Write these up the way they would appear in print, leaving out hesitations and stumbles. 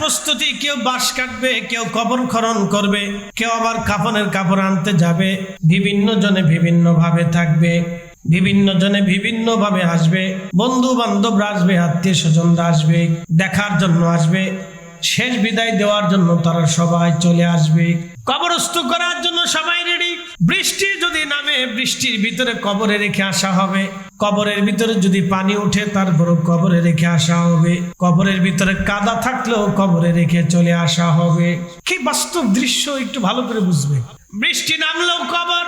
প্রস্তুতি, কেউ বাঁশ কাটবে, কেউ কবর খনন করবে, কেউ আবার কাফনের কাপড় আনতে যাবে। বিভিন্ন জনে বিভিন্ন ভাবে থাকবে, বিভিন্ন জনে বিভিন্ন ভাবে আসবে। বন্ধু বান্ধবরা আসবে, আত্মীয় স্বজনরা আসবে, দেখার জন্য আসবে। শেষ বিদায় দেওয়ার জন্য তারা সবাই চলে আসবে। কবরস্থ করার জন্য সবাই রেডি। বৃষ্টি যদি নামে, বৃষ্টির ভিতরে কবরে রেখে আসা হবে। কবরের ভিতরে যদি পানি উঠে, তারপরও কবরে রেখে আসা হবে। কবরের ভিতরে কাদা থাকলেও কবরে রেখে চলে আসা হবে। কি বাস্তব দৃশ্য, একটু ভালো করে বুঝবে। বৃষ্টি নামলেও কবর,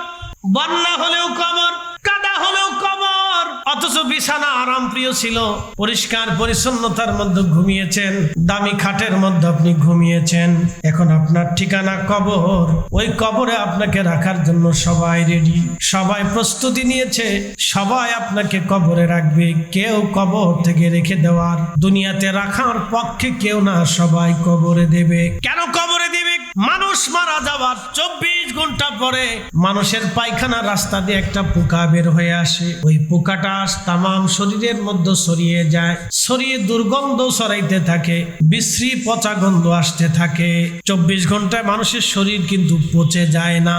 বন্যা হলেও কবর, কাদা হলেও কবর। অথচ বিছানা আরাম প্রিয় ছিল, পরিষ্কার পরিচ্ছন্নতার মধ্যে ঘুমিয়েছেন, দামি খাটের মধ্যে আপনি ঘুমিয়েছেন। এখন আপনার ঠিকানা কবর। ওই কবরে আপনাকে রাখার জন্য সবাই রেডি, সবাই প্রস্তুতি নিয়েছে, সবাই আপনাকে কবরে রাখবে। কেউ কবর থেকে রেখে দেওয়ার, দুনিয়াতে রাখার পক্ষে কেউ না, সবাই কবরে দেবে। কেন কবরে দিবে? মানুষ মারা যাওয়ার 24 ঘন্টা পরে মানুষের পায়খানা রাস্তা দিয়ে একটা পোকা বের হয়ে আসে। ওই পোকাটা তামাম শরীরের মধ্যে ছড়িয়ে যায়, ছড়িয়ে দুর্গন্ধ ছড়াইতে থাকে, বিশ্রী পচা গন্ধ আসতে থাকে। 24 ঘন্টায় মানুষের শরীর কিন্তু পচে যায় না।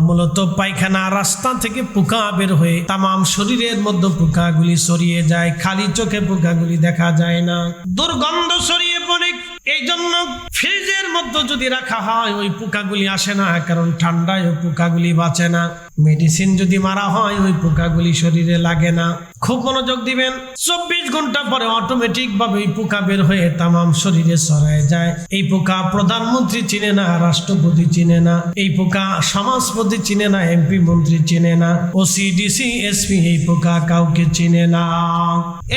মূলত পায়খানা রাস্তা থেকে পোকা বের হয়ে তামাম শরীরের মধ্যে পোকাগুলি ছড়িয়ে যায়, খালি চোখে পোকাগুলি দেখা যায় না, দুর্গন্ধ ছড়িয়ে পড়ে। এই জন্য ফ্রিজের মধ্যে যদি রাখা হয়, ওই পোকাগুলি আসে না, কারণ ঠান্ডায় ওই পোকাগুলি বাঁচে না। মেডিসিন যদি মারা হয়, ওই পোকাগুলি শরীরে লাগে না। খুব মনোযোগ দিবেন। 24 ঘন্টা পরে অটোমেটিক ভাবে এই পোকা বের হয়ে তামাম শরীরে ছড়ায় যায়। এই পোকা প্রধানমন্ত্রী চিনে না, রাষ্ট্রপতি চিনে না, এই পোকা সমাজপতি চিনে না, এমপি মন্ত্রী চিনে না, ওসি ডিসি এসপি এই পোকা কাউকে চিনে না।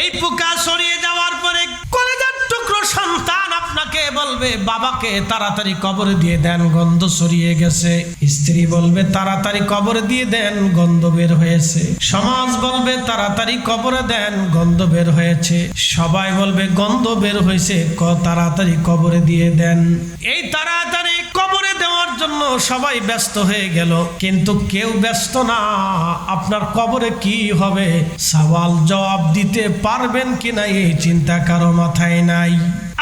এই পোকা ছড়িয়ে যাওয়ার পরে কলেজার টুকরো সন্তান আপনাকে বলবে, বাবাকে তাড়াতাড়ি কবরে দিয়ে দেন, গন্ধ ছড়িয়ে গেছে। স্ত্রী বলবে, তাড়াতাড়ি কবরে দিয়ে দেন, গন্ধ বের হয়েছে। সমাজ বলবে, তাড়াতাড়ি কবরে দেন, গন্ধ বের হয়েছে। সবাই বলবে, গন্ধ বের হয়েছে, তাড়াতাড়ি কবরে দিয়ে দেন। এই তাড়াতাড়ি কবরে দেওয়ার জন্য সবাই ব্যস্ত হয়ে গেল, কিন্তু কেউ ব্যস্ত না আপনার কবরে কি হবে, সওয়াল জবাব দিতে পারবেন কিনা এই চিন্তা কারো মাথায় নাই।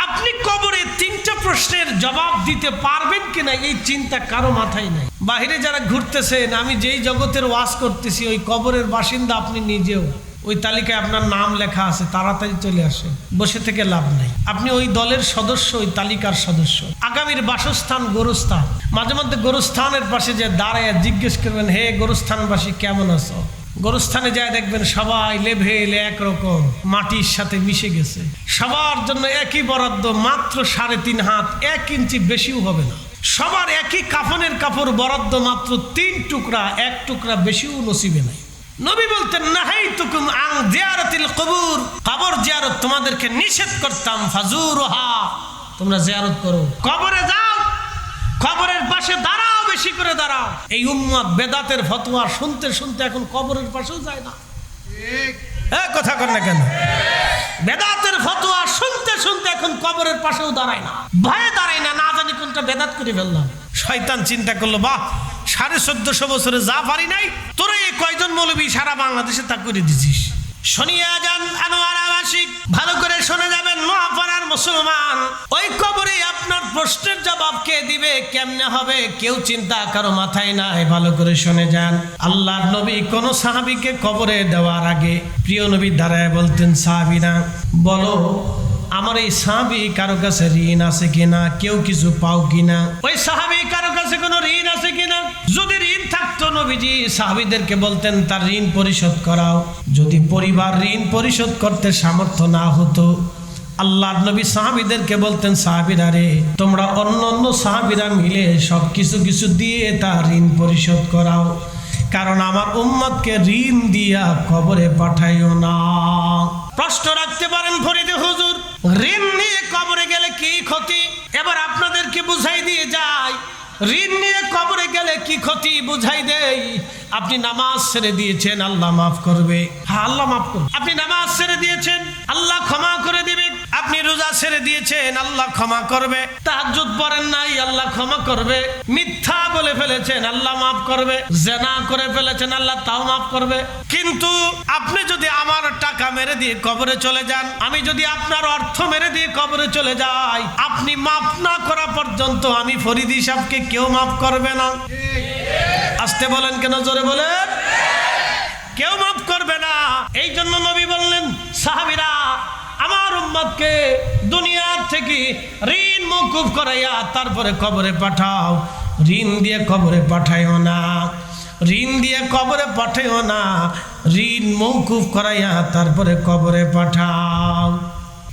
আপনি কবরে 3টা প্রশ্নের জবাব দিতে পারবেন কিনা এই চিন্তা কারো মাথায় নাই। বাহিরে যারা ঘুরতেছেন, আমি যেই জগতের ওয়াজ করতেছি, ওই কবরের বাসিন্দা আপনি নিজেও। ওই তালিকায় আপনার নাম লেখা আছে, তাড়াতাড়ি চলে আসে, বসে থেকে লাভ নাই। আপনি ওই দলের সদস্য, ওই তালিকার সদস্য। আগামীর বাসস্থান গোরস্থান। মাঝে মধ্যে গোরস্থানের পাশে যে দাঁড়ায় জিজ্ঞেস করবেন, হে গোরস্থানবাসী কেমন আছো? গোরস্থানে যায় দেখবেন সবাই লেভেল একরকম, মাটির সাথে মিশে গেছে। সবার জন্য একই বরাদ্দ, মাত্র 3.5 হাত, 1 ইঞ্চি বেশিও হবে না। সবার একই কাফনের কাপড় বরাদ্দ, মাত্র 3 টুকরা, 1 টুকরা বেশিও নসিবে নাই। নবী বলতেন, নাহাইতুকুম আন জিয়ারাতিল কবুর, কবর জিয়ারত তোমাদেরকে নিষেধ করতাম, ফাজুরুহা, তোমরা জিয়ারত করো, কবরে যাও, কবরের পাশে দাঁড়াও, বেশি করে দাঁড়াও। এই উম্মত বেদাতের ফতোয়া শুনতে শুনতে এখন কবরের পাশেও যায় না। কথা কর না কেন? বেদাতের ফতোয়া শুনতে শুনতে এখন কবরের পাশেও দাঁড়ায় না, ভয়ে দাঁড়ায় না, না জানি কোনটা বেদাত করে ফেললাম। শয়তান চিন্তা করলো, বাহ, 1450 বছরে যা পারি নাই, তোরা এই কয়জন মৌলবী সারা বাংলাদেশে তা করে দিছিস। শুনিয়া যান আনোয়ারাবাসী, ভালো করে শুনে যাবেন নোয়াপাড়ার মুসলমান। ওই কবরে আপনার প্রশ্নের জবাব কে দিবে, কেমনে হবে, কেউ চিন্তা কারো মাথায় নাই। ভালো করে শুনে যান। আল্লাহর নবী কোন সাহাবীকে কবরে দেওয়ার আগে প্রিয় নবী দাঁড়ায় বলতেন, সাহাবীরা বলো, আমার এই সাহাবী কারো কাছে ঋণ আছে কিনা, কেউ কিছু পাও কিনা, ওই সাহাবী কারো কাছে কোনো ঋণ আছে কিনা। যদি ঋণ থাকতো, নবীজি সাহাবীদেরকে বলতেন তার ঋণ পরিশোধ করাও। যদি পরিবার ঋণ পরিশোধ করতে সামর্থ্য না হতো, আল্লাহর নবী সাহাবীদেরকে বলতেন, সাহাবীরা রে, তোমরা অন্য সাহাবীরা মিলে সব কিছু দিয়ে তার ঋণ পরিশোধ করাও, কারণ আমার উম্মতকে ঋণ দিয়া কবরে পাঠাইও না। প্রশ্ন রাখতে পারেন ফরিদে হুজুর, ঋণ নিয়ে কবরে গেলে কি ক্ষতি? এবার আপনাদেরকে বুঝাই দিয়ে যাই, ঋণ নিয়ে কবরে গেলে কি ক্ষতি বুঝাই দেই। আপনি নামাজ ছেড়ে দিয়েছেন, আল্লাহ মাফ করবে। হ্যাঁ, আল্লাহ মাফ করবে। আপনি নামাজ ছেড়ে দিয়েছেন, আল্লাহ ক্ষমা করে দিবে। আপনি রোজা ছেড়ে দিয়েছেন, আল্লাহ ক্ষমা করবে। তাহাজ্জুদ পড়েন নাই, আল্লাহ ক্ষমা করবে। মিথ্যা বলে ফেলেছেন, আল্লাহ মাফ করবে। জিনা করে ফেলেছেন, আল্লাহ তাও মাফ করবে। কিন্তু আপনি যদি আমার টাকা মেরে দিয়ে কবরে চলে যান, আমি যদি আপনার অর্থ মেরে দিয়ে কবরে চলে যাই, আপনি মাফ না করা পর্যন্ত আমি ফরিদি সাহেবকে কেউ মাফ করবে না। আসতে বলেন কেন, জোরে বলেন। কেউ মাফ করবে না। এই জন্য নবী বললেন, সাহাবীরা আমার উম্মতকে দুনিয়ার থেকে ঋণ মওকুফ করাইয়া তারপরে কবরে পাঠাও। ঋণ দিয়ে কবরে পাঠাইও না, ঋণ দিয়ে কবরে পাঠাইও না, ঋণ মওকুফ করাইয়া তারপরে কবরে পাঠাও।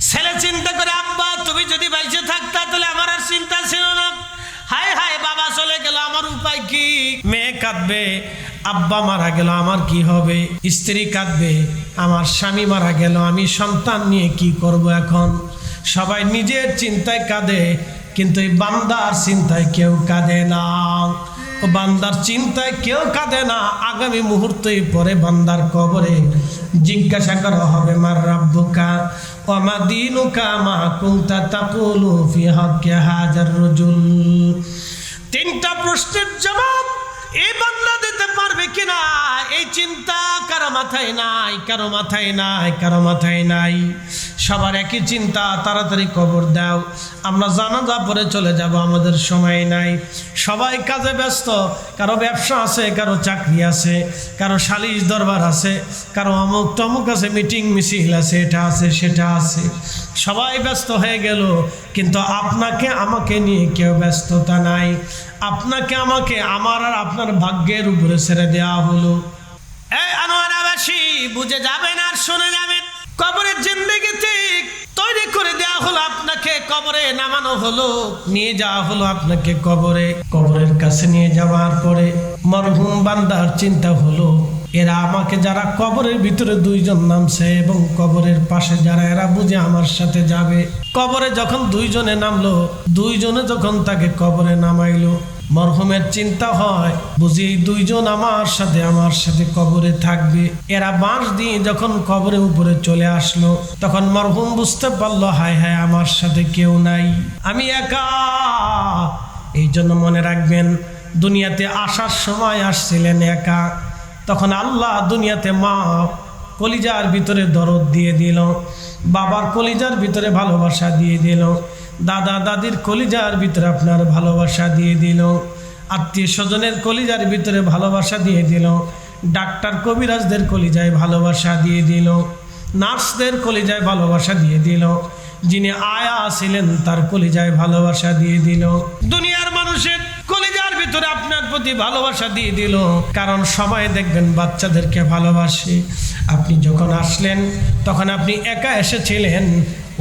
ছেলে চিন্তা করে, আব্বা তুমি যদি বাইচে থাকতা তাহলে আমার আর চিন্তা ছিল না। হায় হায় বাবা চলে গেল, আমার উপায় কি? মেয়ে কাঁদবে, আব্বা মারা গেল, আমার কি হবে? স্ত্রী কাঁদবে, আমার স্বামী মারা গেল, আমি সন্তান নিয়ে কি করব এখন? সবাই নিজের চিন্তায় কাঁদে, কিন্তু এই বান্দার চিন্তায় কেউ কাঁদে না। ও বান্দার চিন্তায় কেউ কাঁদে না। আগামী মুহূর্তেই পরে বান্দার কবরে জিজ্ঞাসা করা হবে, মার রাব্বুকা ওয়া মা দীনুকা মা কুনতা তাকুলু ফি হাক্কি হাজার রাজুল। তিনটা প্রশ্নের জবাব এই বান্দা দিতে পারবে কিনা, এই চিন্তা কারো মাথায় নাই, কারো মাথায় নাই, কারো মাথায় নাই। সবার একই চিন্তা, তাড়াতাড়ি কবর দাও, আমরা জানাজা পরে চলে যাব, আমাদের সময় নাই। সবাই কাজে ব্যস্ত, কারো ব্যবসা আছে, কারো চাকরি আছে, কারো সালিশ দরবার আছে, কারো অমুক তমুক আছে, মিটিং মিছিল আছে, এটা আছে সেটা আছে। সবাই ব্যস্ত হয়ে গেল, কিন্তু আপনাকে আমাকে নিয়ে কেউ ব্যস্ততা নাই। আপনাকে আমাকে আমার আর আপনার ভাগ্যের উপরে ছেড়ে দেওয়া হলো। এই আনোয়ারাবাসী বুঝে যাবেন আর শুনে যাবেন, কবরের জিন্দেগিতে তৈরি করে দেওয়া হলো আপনাকে, কবরে নামানো হলো, নিয়ে যাওয়া হলো আপনাকে কবরে। কবরের কাছে নিয়ে যাওয়ার পরে মরহুম বান্দার চিন্তা হলো, এরা আমাকে যারা কবরের ভিতরে দুইজন নামছে এবং কবরের পাশে যারা, এরা বুঝে আমার সাথে যাবে। কবরে যখন দুইজনে নামলো, দুইজনে যখন তাকে কবরে নামাইলো, মরহুমের চিন্তা হয়, বুঝি এই দুইজন আমার সাথে কবরে থাকবে। এরা বাঁশ দিয়ে যখন কবরের উপরে চলে আসলো, তখন মরহুম বুঝতে পারলো, হায় হায় আমার সাথে কেউ নাই, আমি একা। এই জন্য মনে রাখবেন, দুনিয়াতে আসার সময় আসছিলেন একা, তখন আল্লাহ দুনিয়াতে মা কলিজার ভিতরে দরদ দিয়ে দিল, বাবার কলিজার ভিতরে ভালোবাসা দিয়ে দিল, দাদা দাদির কলিজার ভিতরে আপনার ভালোবাসা দিয়ে দিল, আত্মীয় স্বজনের কলিজার ভিতরে ভালোবাসা দিয়ে দিল, ডাক্তার কবিরাজদের কলিজায় ভালোবাসা দিয়ে দিল, নার্সদের কলিজায় ভালোবাসা দিয়ে দিল, যিনি আয়া ছিলেন তার কলিজায় ভালোবাসা দিয়ে দিল, দুনিয়ার মানুষের কলিজার ভিতরে আপনার প্রতি ভালোবাসা দিয়ে দিল। কারণ সবাই দেখবেন বাচ্চাদেরকে ভালোবাসে। আপনি যখন আসলেন তখন আপনি একা এসেছিলেন,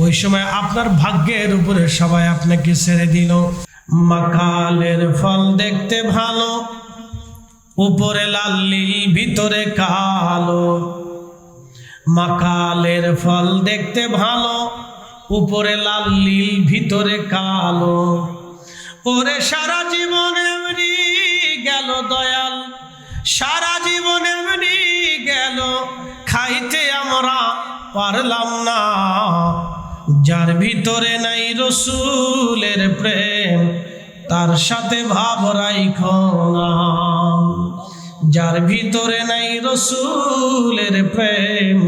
ওই সময় আপনার ভাগ্যের উপরে সবাই আপনাকে ছেড়ে দিল। মাকালের ফল দেখতে ভালো, উপরে লাল নীল ভিতরে কালো। মাকালের ফল দেখতে ভালো, উপরে লাল নীল ভিতরে কালো। ওরে সারা জীবন এমনি গেল দয়াল, সারা জীবন এমনি গেল, খাইতে আমরা পারলাম না। যার ভিতরে নাই রসুলের প্রেম, তার সাথে ভাব রাইখো না। যার ভিতরে নাই রসুলের প্রেম,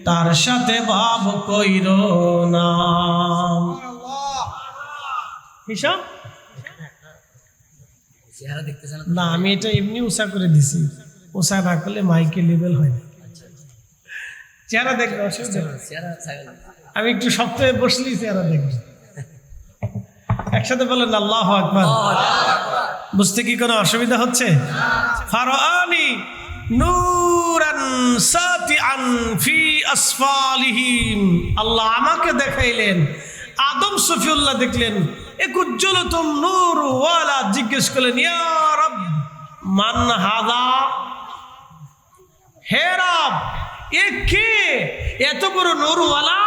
তার সাথে ভাব কইরো না। হিসাব না, আমি এটা এমনি উষা করে দিছি, উষা না করলে মাইকে লেভেল হয় না। চেহারা দেখবে অসুবিধা, আমি একটু শক্ত হয়ে বসলি চেহারা দেখবে। একসাথে বলেন আল্লাহু আকবার। বুঝতে কি কোনো অসুবিধা হচ্ছে? ফারাআনি নূরান সাতিআন ফি আসফালিহিম, আল্লাহ আমাকে দেখাইলেন, আদম সফিউল্লাহ দেখলেন, এক উজ্জ্বলতম নূর ওয়ালা। জিজ্ঞেস করলেন, ইয়া রব মান হাদা, হে রব এ কে, এত বড় নূরওয়ালা?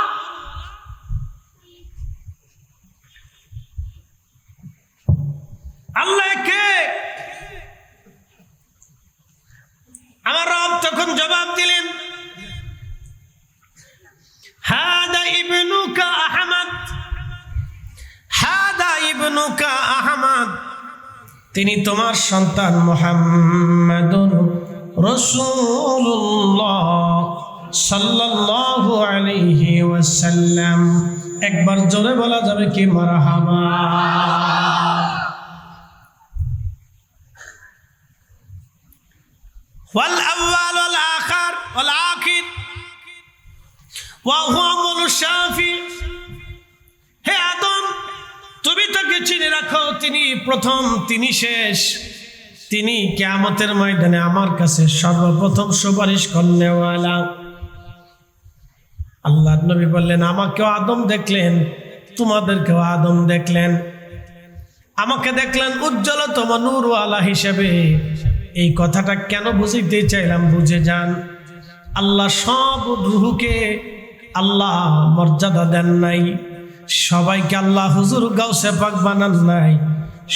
আল্লাহ কে? আমার রব তখন জবাব দিলেন, হাদা ইবনুকা আহমদ, ইবনুকা আহমদ, তিনি তোমার সন্তান মুহাম্মাদুর রাসূলুল্লাহ সাল্লাল্লাহু আলাইহি ওয়াসাল্লাম। একবার জোরে বলা যাবে কি মারহাবা। ওয়াল আউয়াল ওয়াল আখির ওয়াল আখির ওয়া হুয়া আউয়ালু শাফি। হে আদম, তুমি তাকে চিনে রাখো, তিনি প্রথম, তিনি শেষ, তিনি কিয়ামতের ময়দানে আমার কাছে সর্বপ্রথম সুপারিশ করনেওয়ালা। আল্লাহর নবী বললেন, আমাকেও আদম দেখলেন, তোমাদেরকেও আদম দেখলেন, আমাকে দেখলেন উজ্জ্বলতম নূরওয়ালা হিসেবে। এই কথাটা কেন বুঝাইতে চাইলাম, বুঝে যান। আল্লাহ সব রূহকে আল্লাহ মর্যাদা দেন নাই, সবাইকে আল্লাহ হুজুর গাউসে পাক বানান নাই,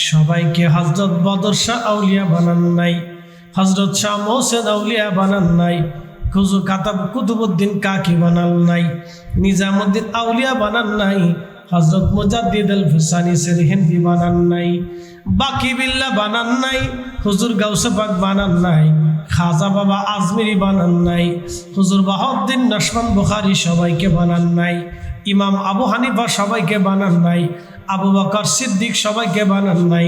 সবাইকে হযরত বদর শাহ আউলিয়া বানান নাই, হযরত শাহ মোহসেন আউলিয়া বানান নাই, হুজুর কাতাব কুতুবউদ্দিন কাকি বানান নাই, নিজামউদ্দিন আউলিয়া বানান নাই, হযরত মুজাদ্দিদ আল ফুসানি সিরহিন্দি বানান নাই, বাকি বিল্লাহ বানান নাই, হুজুর গাউসে পাক বানান নাই, খাজা বাবা আজমিরি বানান নাই, হুজুর বাহাউদ্দিন নশবন বুখারী সবাইকে বানান নাই, ইমাম আবু হানিফা সবাইকে বানান নাই, আবু বকর সিদ্দিক সবাইকে বানান নাই,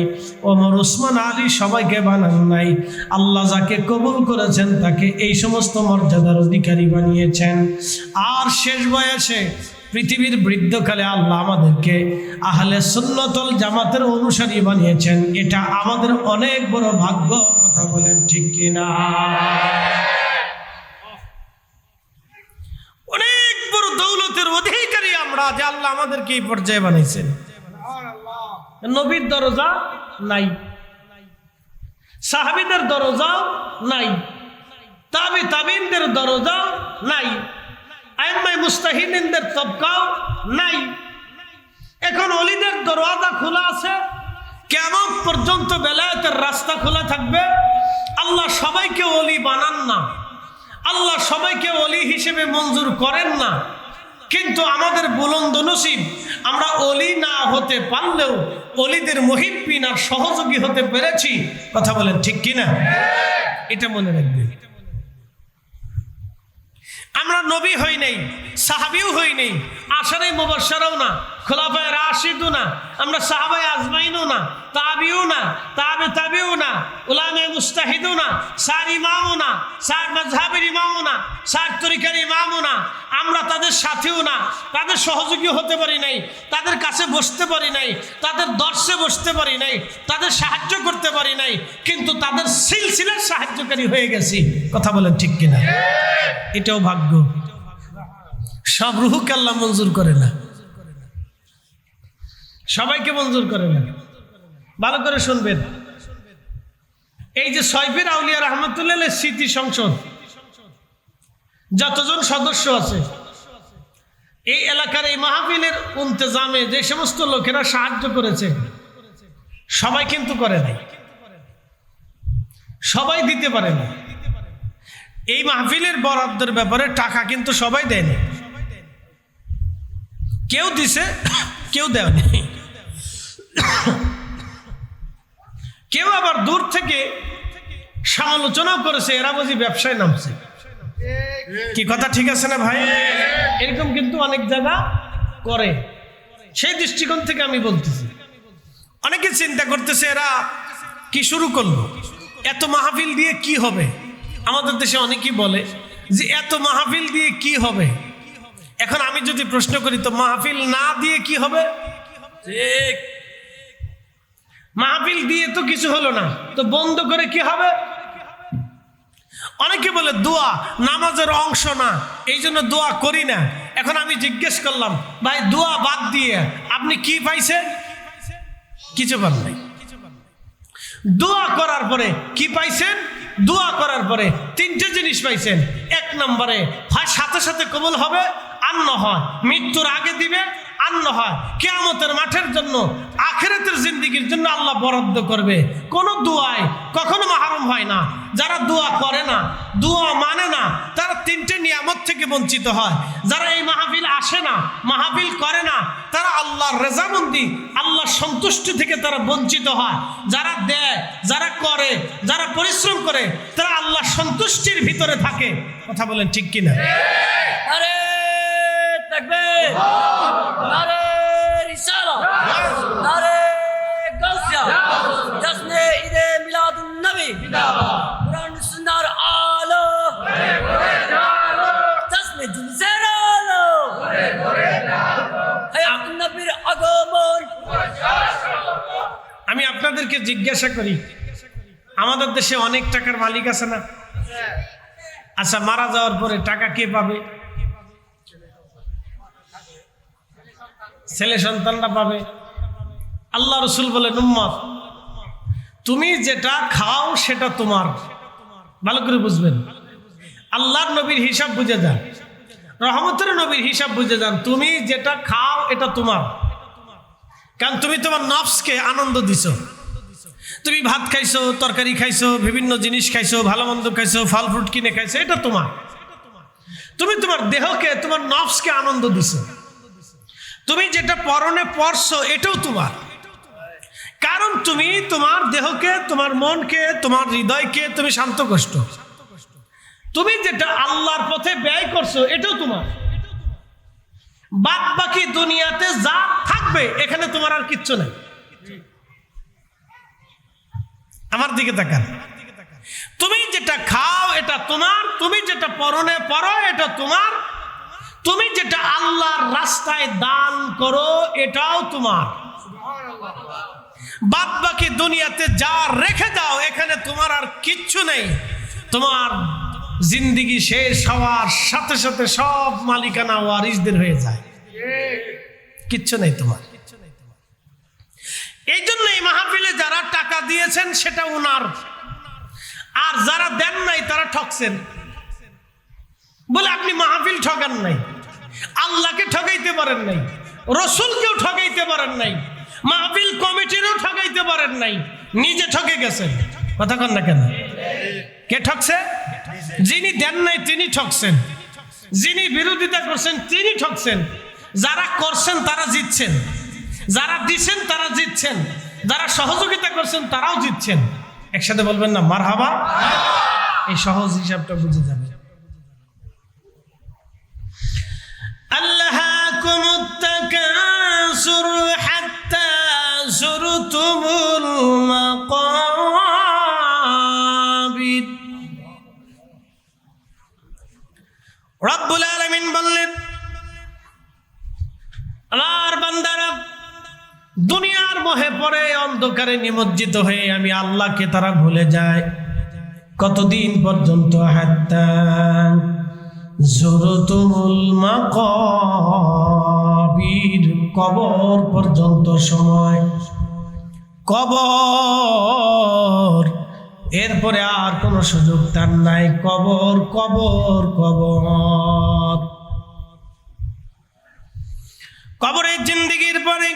ওমর উসমান আলী সবাইকে বানান নাই। আল্লাহ যাকে কবুল করেছেন তাকে এই সমস্ত মর্যাদার অধিকারী বানিয়েছেন। আর শেষ বয়সে পৃথিবীর বৃদ্ধকালে আল্লাহ আমাদেরকে আহলে সুন্নাতুল জামাতের অনুসারী বানিয়েছেন। এটা আমাদের অনেক বড় ভাগ্য। কথা বলেন ঠিক কিনা? অনেক বড় দৌলতের অধিকারী আমরা যে আল্লাহ আমাদেরকে এই পর্যায়ে বানিয়েছেন। নবীর দরজা নাই, সাহাবীদের দরজা নাই, তাবিনদের দরজা নাই, আইম্মায়ে মুজতাহিদিনদের তবকাও নাই। এখন ওলিদের দরওয়াজা খোলা আছে, কিয়ামত পর্যন্ত বেলায়েতের রাস্তা খোলা থাকবে। আল্লাহ সবাইকে ওলি বানান না, আল্লাহ সবাইকে ওলি হিসেবে মঞ্জুর করেন না, কিন্তু আমাদের বুলন্দ নসিব, আমরা ওলি না হতে পারলেও ওলিদের মুহিব্বিন আর সহযোগী হতে পেরেছি। কথা বলেন ঠিক কিনা? এটা মনে রাখবেন। আমরা নবী হই নাই, সাহাবীও হই নাই, আশারে মুবাশশারাও না, খোলাফায়ে রাশিদও না, আমরা সাহাবায়ে আজমাইনও না, তাবিও না, তাবিউ না, উলামায়ে মুজতাহিদও না, সার ইমামও না, সার মাযহাবের ইমামও না, সার তরিকার ইমামও না। আমরা তাদের সাথেও না, তাদের সহযোগী হতে পারি নাই, তাদের কাছে বসতে পারি নাই, তাদের দর্শে বসতে পারি নাই, তাদের সাহায্য করতে পারি নাই, কিন্তু তাদের সিলসিলার সাহায্যকারী হয়ে গেছি। কথা বলেন ঠিক কিনা? এটাও ভাগ্য। সব রূহকে আল্লাহ মঞ্জুর করে না, সবাইকে মঞ্জুর করে না। ভালো করে শুনবেন, এই যে সয়ফের আউলিয়া রহমাতুল্লাহ স্মৃতি সংসদ, যতজন সদস্য আছে এই এলাকার এই মাহফিলের ইন্তজামে যে সমস্ত লোকেরা সাহায্য করেছে, সবাই কিন্তু করে নাই, সবাই দিতে পারে না। এই মাহফিলের বরাদ্দের ব্যাপারে টাকা কিন্তু সবাই দেয়নি, কেউ দিছে, কেউ দেয়নি। কেউ আবার দূর থেকে সমালোচনাও করেছে, এরা বুঝি ব্যবসায় নামছে। কি কথা ঠিক আছে না ভাই? এরকম কিন্তু অনেক জায়গা করে। সেই দৃষ্টিকোণ থেকে আমি বলতেছি, অনেকে চিন্তা করতেছে এরা কি শুরু করলো, এত মাহফিল দিয়ে কি হবে। আমাদের দেশে অনেকেই বলে যে এত মাহফিল দিয়ে কি হবে। এখন আমি যদি প্রশ্ন করি, তো মাহফিল না দিয়ে কি হবে? ঠিক, মাহফিল দিয়ে তো কিছু হলো না, তো বন্ধ করে কি হবে? অনেকে বলে দোয়া নামাজের অংশ না, এই জন্য দোয়া করি না। এখন আমি জিজ্ঞেস করলাম, ভাই দোয়া বাদ দিয়ে আপনি কি পাইছেন? কিছু পান নাই। দোয়া করার পরে কি পাইছেন? দোয়া করার পরে তিনটে জিনিস পাইছেন। এক নম্বরে হয় সাথে সাথে কবুল হবে, আর না হয় মৃত্যুর আগে দিবে, আর না হয় কিয়ামতের মাঠের জন্য, আখিরাতের জিন্দেগির জন্য আল্লাহ বরাদ্দ করবে। কোন দোয়ায় কখনো মাহরুম হয় না। যারা দোয়া করে না, দোয়া মানে না, তারা তিনটে নিয়ামত থেকে বঞ্চিত হয়। যারা এই মাহফিল আসে আসে না, মাহফিল করে না, তারা আল্লাহর রেজামন্দি, আল্লাহর সন্তুষ্টি থেকে তারা বঞ্চিত হয়। যারা দেয়, যারা করে, যারা পরিশ্রম করে, তারা আল্লাহর সন্তুষ্টির ভিতরে থাকে। কথা বলেন ঠিক কিনা? আরে তাকবীর, আরে রিসালা, আরে গাউসিয়া, জশ্নে ঈদে মিলাদুন নবী, কুরআন সুন্নাহর আলো, জশ্নে জুলুসের আলো, হায়াতুন নবীর আগমন। আমি আপনাদেরকে জিজ্ঞাসা করি, আমাদের দেশে অনেক টাকার মালিক আছে না? আচ্ছা, মারা যাওয়ার পরে টাকা কে পাবে? ছেলে সন্তানরা পাবে। আল্লাহ রসুল বলেন, উম্মত তুমি যেটা খাও সেটা তোমার। ভালো করে বুঝবেন, আল্লাহর নবীর হিসাব বুঝে যান, রহমতের নবীর হিসাব বুঝে যান। তুমি যেটা খাও এটা তোমার, কারণ তুমি তোমার নফসকে আনন্দ দিছো। তুমি ভাত খাইছো, তরকারি খাইছো, বিভিন্ন জিনিস খাইছো, ভালো মন্দ খাইছো, ফল ফ্রুট কিনে খাইছো, এটা তোমার। তুমি তোমার দেহকে, তোমার নফসকে আনন্দ দিছো। তুমি যেটা পরনে পরছো এটাও তোমার, কারণ তুমি তোমার দেহকে, তোমার মনকে, তোমার হৃদয়কে তুমি শান্ত করছো। তুমি যেটা আল্লাহর পথে ব্যয় করছো এটাও তোমার। বাদ বাকি দুনিয়াতে যা থাকবে এখানে তোমার আর কিচ্ছু নেই। আমার দিকে তাকান, তুমি যেটা খাও এটা তোমার, তুমি যেটা পরনে পরো এটা তোমার, তুমি যেটা আল্লাহর রাস্তায় দান করো এটাও তোমার। বাদ বাকি দুনিয়াতে যা রেখে দাও এখানে তোমার আর কিচ্ছু নেই। তোমার জিন্দিগি শেষ হওয়ার সাথে সাথে সব মালিকানা ওয়ারিসদের হয়ে যায়, কিচ্ছু নেই তোমার। এই জন্য এই মাহফিলে যারা টাকা দিয়েছেন সেটা উনার, আর যারা দেন নাই তারা ঠকছেন। বলে আপনি মাহফিল ঠকান নাই, আল্লাহকে ঠকাইতে পারেন নাই, রসুলকেও ঠকাইতে পারেন নাই, মাহফিল কমিটিরও ঠকাইতে পারেন নাই, নিজে ঠকে গেছেন। কথা কন না কেন? কে ঠকছে? যিনি দেন নাই তিনি ঠকছেন, যিনি বিরোধিতা করছেন তিনি ঠকছেন। যারা করছেন তারা জিতছেন, যারা দিচ্ছেন তারা জিতছেন, যারা সহযোগিতা করছেন তারাও জিতছেন। একসাথে বলবেন না মারহাবা? এই সহজ হিসাবটা বুঝে যাবে। আল্লাহাকুমুত তাকাসুর হাত্তা যুরতুমুল মাকাবির। রব্বুল আলামিন বললেন, আমার বান্দারা দুনিয়ার মোহে পড়ে অন্ধকারে নিমজ্জিত হয়ে আমি আল্লাহকে তারা ভুলে যায়। কতদিন পর্যন্ত? হাত্তা যুরতুমুল মাকাবির, কবর পর্যন্ত সময়। কবর, এরপরে আর কোনো সুযোগ তার নাই। কবর কবর কবর। কবরের জিন্দেগির পরে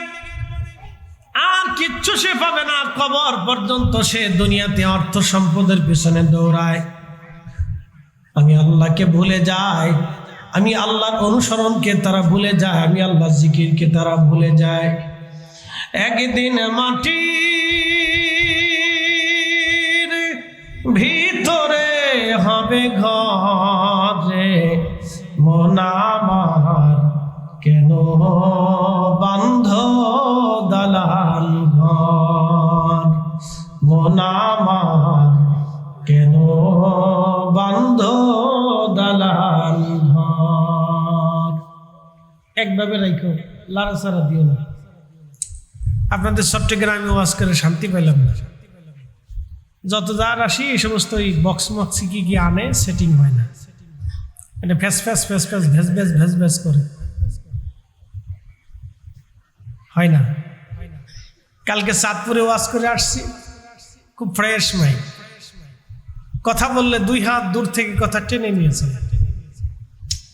আর কিচ্ছু সে পাবে না। কবর পর্যন্ত সে দুনিয়াতে অর্থ সম্পদের পিছনে দৌড়ায়, আমি আল্লাহকে ভুলে যাই। আমি আল্লাহর অনুসরণকে তারা ভুলে যায়, আমি আল্লাহর জিকিরকে তারা ভুলে যায়। একদিন মাটির ভিতরে হবে ঘরে, মন আমার কেন বান্ধ দালান ঘর, মন আমার কেন বান্ধ দালান ঘর। একভাবে রাখো, লাড়াচাড়া দিও না। আপনাদের চট্টগ্রামে ওয়াজ করে শান্তি পেলাম না। যত যার আসি এই সমস্ত এই বক্স মক্সি কি আনে, সেটিং হয় না। এটা ফ্যাস ফ্যাস ফ্যাস ফ্যাস ভেস ভেস ভেস ভেস করে হয় না। কালকে চাঁদপুরে ওয়াজ করে আসছি, খুব ফ্রেশ মাইক, কথা বললে 2 হাত দূর থেকে কথা টেনে নিয়েছে।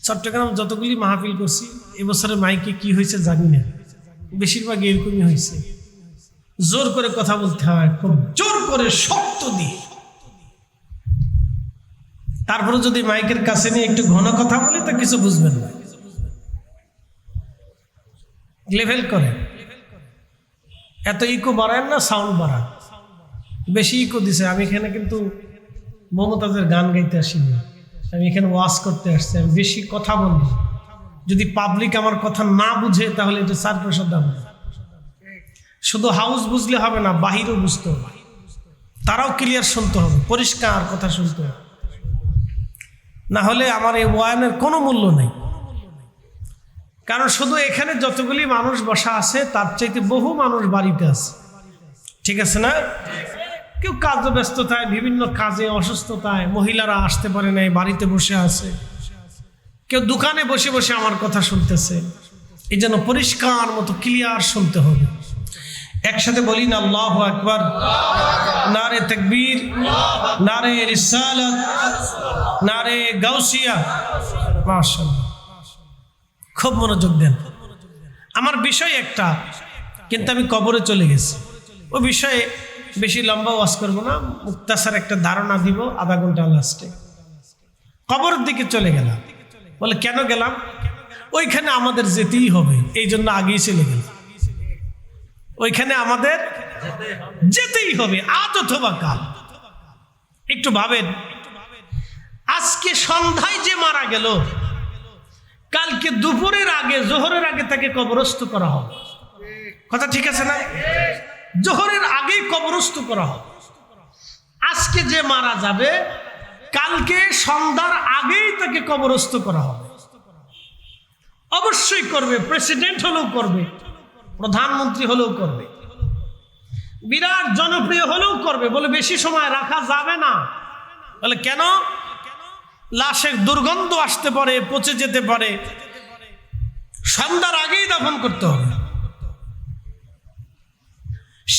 চট্টগ্রাম যতগুলি মাহফিল করছি এবছরের মাইকে কি হয়েছে জানি না, বেশিরভাগ এরকমই হয়েছে। জোর করে কথা বলতে হয়, খুব জোর করে শক্ত দিয়ে। তারপরে যদি মাইকের কাছে নিয়ে একটু ঘন কথা বলি তা কিছু বুঝবেন না। লেভেল করে। এত ইকো বাড়ায় না, সাউন্ড বাড়ান, বেশি ইকো দিছে। আমি এখানে কিন্তু মমতাজের গান গাইতে আসিনি, আমি এখানে ওয়াজ করতে আসছি। আমি বেশি কথা বলি, যদি পাবলিক আমার কথা না বুঝে তাহলে এটা 4% দাম। শুধু হাউস বুঝলে হবে না, বাহিরও বুঝতে হবে, তারাও ক্লিয়ার শুনতে হবে, পরিষ্কার কথা শুনতে হবে, না হলে আমার এই ওয়ানের কোনো মূল্য নেই। কারণ শুধু এখানে যতগুলি মানুষ বসা আছে তার চাইতে বহু মানুষ বাড়িতে আছে, ঠিক আছে না? কেউ কাজে ব্যস্ততায়, বিভিন্ন কাজে অসুস্থতায়, মহিলারা আসতে পারে নাই, বাড়িতে বসে আছে, কেউ দোকানে বসে বসে আমার কথা শুনতেছে। এই জন্য পরিষ্কার মতো ক্লিয়ার শুনতে হবে। একসাথে বলি না আল্লাহু আকবার, নারে তাকবীর, নারে রিসালাত, নারে গাউসিয়া। মাশাআল্লাহ, খুব মনোযোগ দেন। আমার বিষয় একটা, কিন্তু আমি কবরে চলে গেছি। ও বিষয়ে বেশি লম্বা ওয়াজ করবো না, মুক্তাসার একটা ধারণা দিব আধা ঘন্টা লাস্টে। কবরের দিকে চলে গেলাম, বলে কেন গেলাম? ওইখানে আমাদের যেতেই হবে, এই জন্য আগেই চলে গেলাম। ওইখানে আমাদের যেতেই হবে, আজ অথবা কাল। একটু ভাবেন, আজকে সন্ধ্যায় যে মারা গেল, কালকে দুপুরের আগে, জোহরের আগে তাকে কবরস্থ করা হবে। কথা ঠিক আছে না? জোহরের আগেই কবরস্থ করা হবে। আজকে যে মারা যাবে, কালকে সন্ধ্যার আগেই তাকে কবরস্থ করা হবে। অবশ্যই করবে, প্রেসিডেন্ট হলেও করবে, প্রধানমন্ত্রী হলেও করবে, বিরাট জনপ্রিয় হলেও করবে। বলে বেশি সময় রাখা যাবে না। বলে কেন? লাশের দুর্গন্ধ আসতে পারে, পচে যেতে পারে, সন্ধ্যার আগেই দাফন করতে হবে।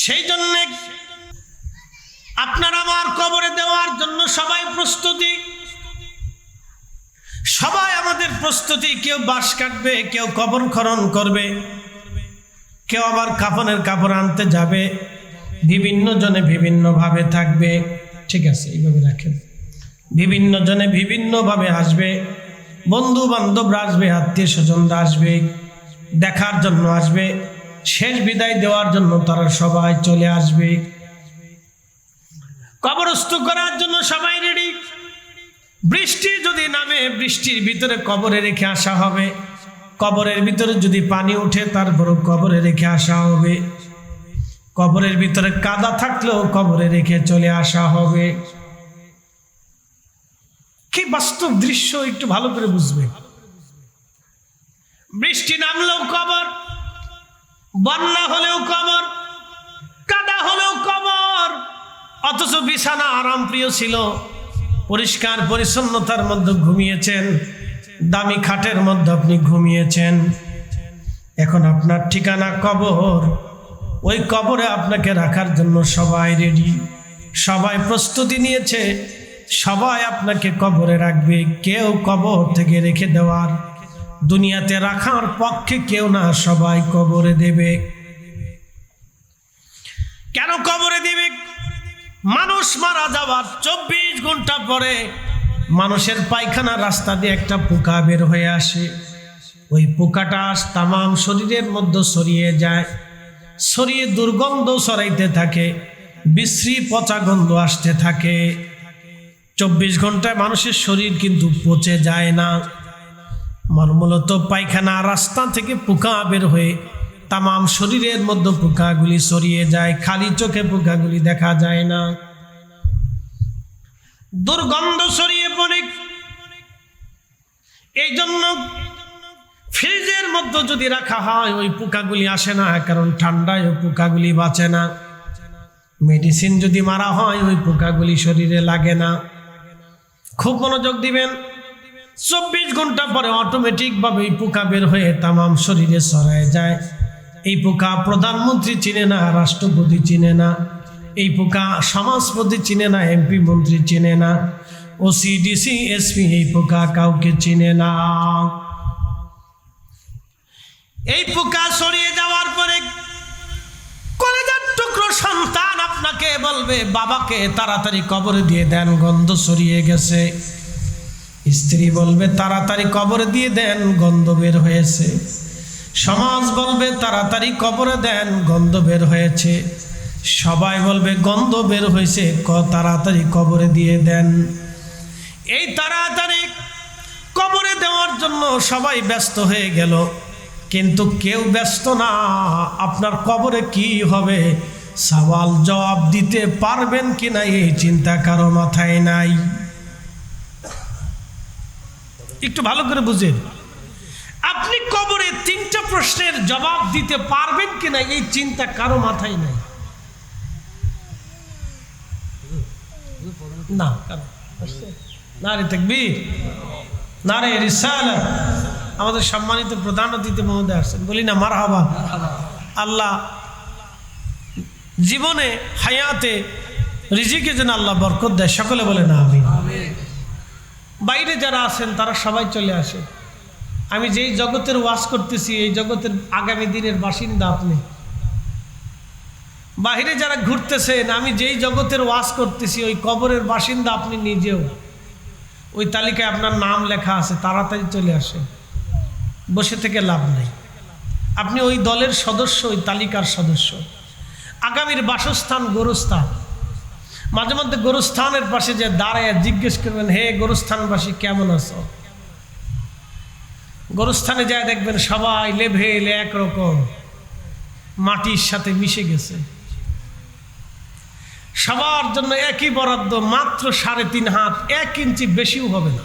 সেই জন্য আপনার আমার কবরে দেওয়ার জন্য সবাই প্রস্তুতি, সবাই আমাদের প্রস্তুতি। কেউ বাঁশ কাটবে, কেউ কবর খনন করবে, কেউ আবার কাফনের কাপড় আনতে যাবে, বিভিন্ন জনে বিভিন্ন ভাবে থাকবে। ঠিক আছে, এইভাবে রাখেন। বিভিন্ন জনে বিভিন্ন ভাবে আসবে, বন্ধু বান্ধবরা আসবে, আত্মীয় স্বজনরা আসবে, দেখার জন্য আসবে, শেষ বিদায় দেওয়ার জন্য তারা সবাই চলে আসবে। কবরস্থ করার জন্য সবাই রেডি। বৃষ্টি যদি নামে, বৃষ্টির ভিতরে কবরে রেখে আসা হবে। কবরের ভিতরে যদি পানি উঠে, তারপরও কবরে রেখে আসা হবে। কবরের ভিতরে কাদা থাকলেও কবরে রেখে চলে আসা হবে। কি বাস্তব দৃশ্য, একটু ভালো করে বুঝবে। বৃষ্টি নামলেও কবর, বন্যা হলেও কবর, কাদা হলেও কবর। অথচ বিছানা আরাম প্রিয় ছিল, পরিষ্কার পরিচ্ছন্নতার মধ্যে ঘুমিয়েছেন, দামি খাটের মধ্যে আপনি ঘুমিয়েছেন। এখন আপনার ঠিকানা কবর। ওই কবরে আপনাকে রাখার জন্য সবাই রেডি, সবাই প্রস্তুতি নিয়েছে, সবাই আপনাকে কবরে রাখবে। কেউ কবর থেকে রেখে দেওয়ার, দুনিয়াতে রাখার পক্ষে কেউ না, সবাই কবরে দেবে। কেন কবরে দেবে? মানুষ মারা যাওয়ার 24 ঘন্টা পরে মানুষের পায়খানা রাস্তা দিয়ে একটা পোকা বের হয়ে আসে। ওই পোকাটা তামাম শরীরের মধ্যে ছড়িয়ে যায়, ছড়িয়ে দুর্গন্ধ ছড়াইতে থাকে, বিশ্রী পচা গন্ধ আসতে থাকে। 24 ঘন্টায় মানুষের শরীর কিন্তু পচে যায় না। মূলত পায়খানা রাস্তা থেকে পোকা বের হয়ে তামাম শরীরের মধ্যে পোকাগুলি ছড়িয়ে যায়, খালি চোখে পোকাগুলি দেখা যায় না, দুর্গন্ধ ছড়িয়ে পড়ে। এই জন্য ফ্রিজের মধ্যে যদি রাখা হয়, ওই পোকাগুলি আসে না, কারণ ঠান্ডায় ওই পোকাগুলি বাঁচে না। মেডিসিন যদি মারা হয়, ওই পোকাগুলি শরীরে লাগে না। খুব মনোযোগ দিবেন। 24 ঘন্টা পরে অটোমেটিকভাবে এই পোকা বের হয়ে তামাম শরীরে ছড়ায় যায়। এই পোকা প্রধানমন্ত্রী চিনে না, রাষ্ট্রপতি চিনে না, এই পোকা সমাজপতি চিনে না, এমপি মন্ত্রী চিনে না, ওসি ডিসি এসপি এই পোকা কাউকে চিনে না। এই পোকা ছড়িয়ে যাওয়ার পরে কলেজার টুকরো সন্তান আপনাকে বলবে, বাবাকে তাড়াতাড়ি কবরে দিয়ে দেন, গন্ধ ছড়িয়ে গেছে। স্ত্রী বলবে, তাড়াতাড়ি কবরে দিয়ে দেন, গন্ধ বের হয়েছে। সমাজ বলবে তাড়াতাড়ি কবরে দেন, গন্ধ বের হয়েছে। সবাই বলবে গন্ধ বের হয়েছে, তাড়াতাড়ি কবরে দিয়ে দেন। এই তাড়াতাড়ি কবরে দেওয়ার জন্য সবাই ব্যস্ত হয়ে গেল, কিন্তু কেউ ব্যস্ত না আপনার কবরে কি হবে সওয়াল জবাব দিতে পারবেন কিনা এই চিন্তা কারো মাথায় নাই। একটু ভালো করে বুঝেন, আপনি কবরে 3টা প্রশ্নের জবাব দিতে পারবেন কিনা এই চিন্তা কারো মাথায় নাই। না নারে তাকবীর, নারে রিসালাত। আমাদের সম্মানিত প্রধান অতিথি মহোদয় আসছেন, বলি না মারহাবা। আল্লাহ জীবনে হায়াতে রিজিকে যেন আল্লাহ বরকত দেয়, সকলে বলে না আমিন। বাইরে যারা আছেন তারা সবাই চলে আসে। আমি যেই জগতের ওয়াজ করতেছি এই জগতের আগামী দিনের বাসিন্দা আপনি। বাইরে যারা ঘুরতেছেন, আমি যেই জগতের ওয়াজ করতেছি ওই কবরের বাসিন্দা আপনি নিজেও। ওই তালিকায় আপনার নাম লেখা আছে, তাড়াতাড়ি চলে আসে, বসে থেকে লাভ নেই। আপনি ওই দলের সদস্য, ওই তালিকার সদস্য। আগামীর বাসস্থান গোরস্থান। মাঝে মধ্যে গোরস্থানের পাশে যে দাঁড়ায় জিজ্ঞেস করবেন, হে গোরস্থানবাসী কেমন আছো? গোরস্থানে যায় দেখবেন সবাই লেভেল একরকম, মাটির সাথে মিশে গেছে। সবার জন্য একই বরাদ্দ, মাত্র 3.5 হাত, 1 ইঞ্চি বেশিও হবে না।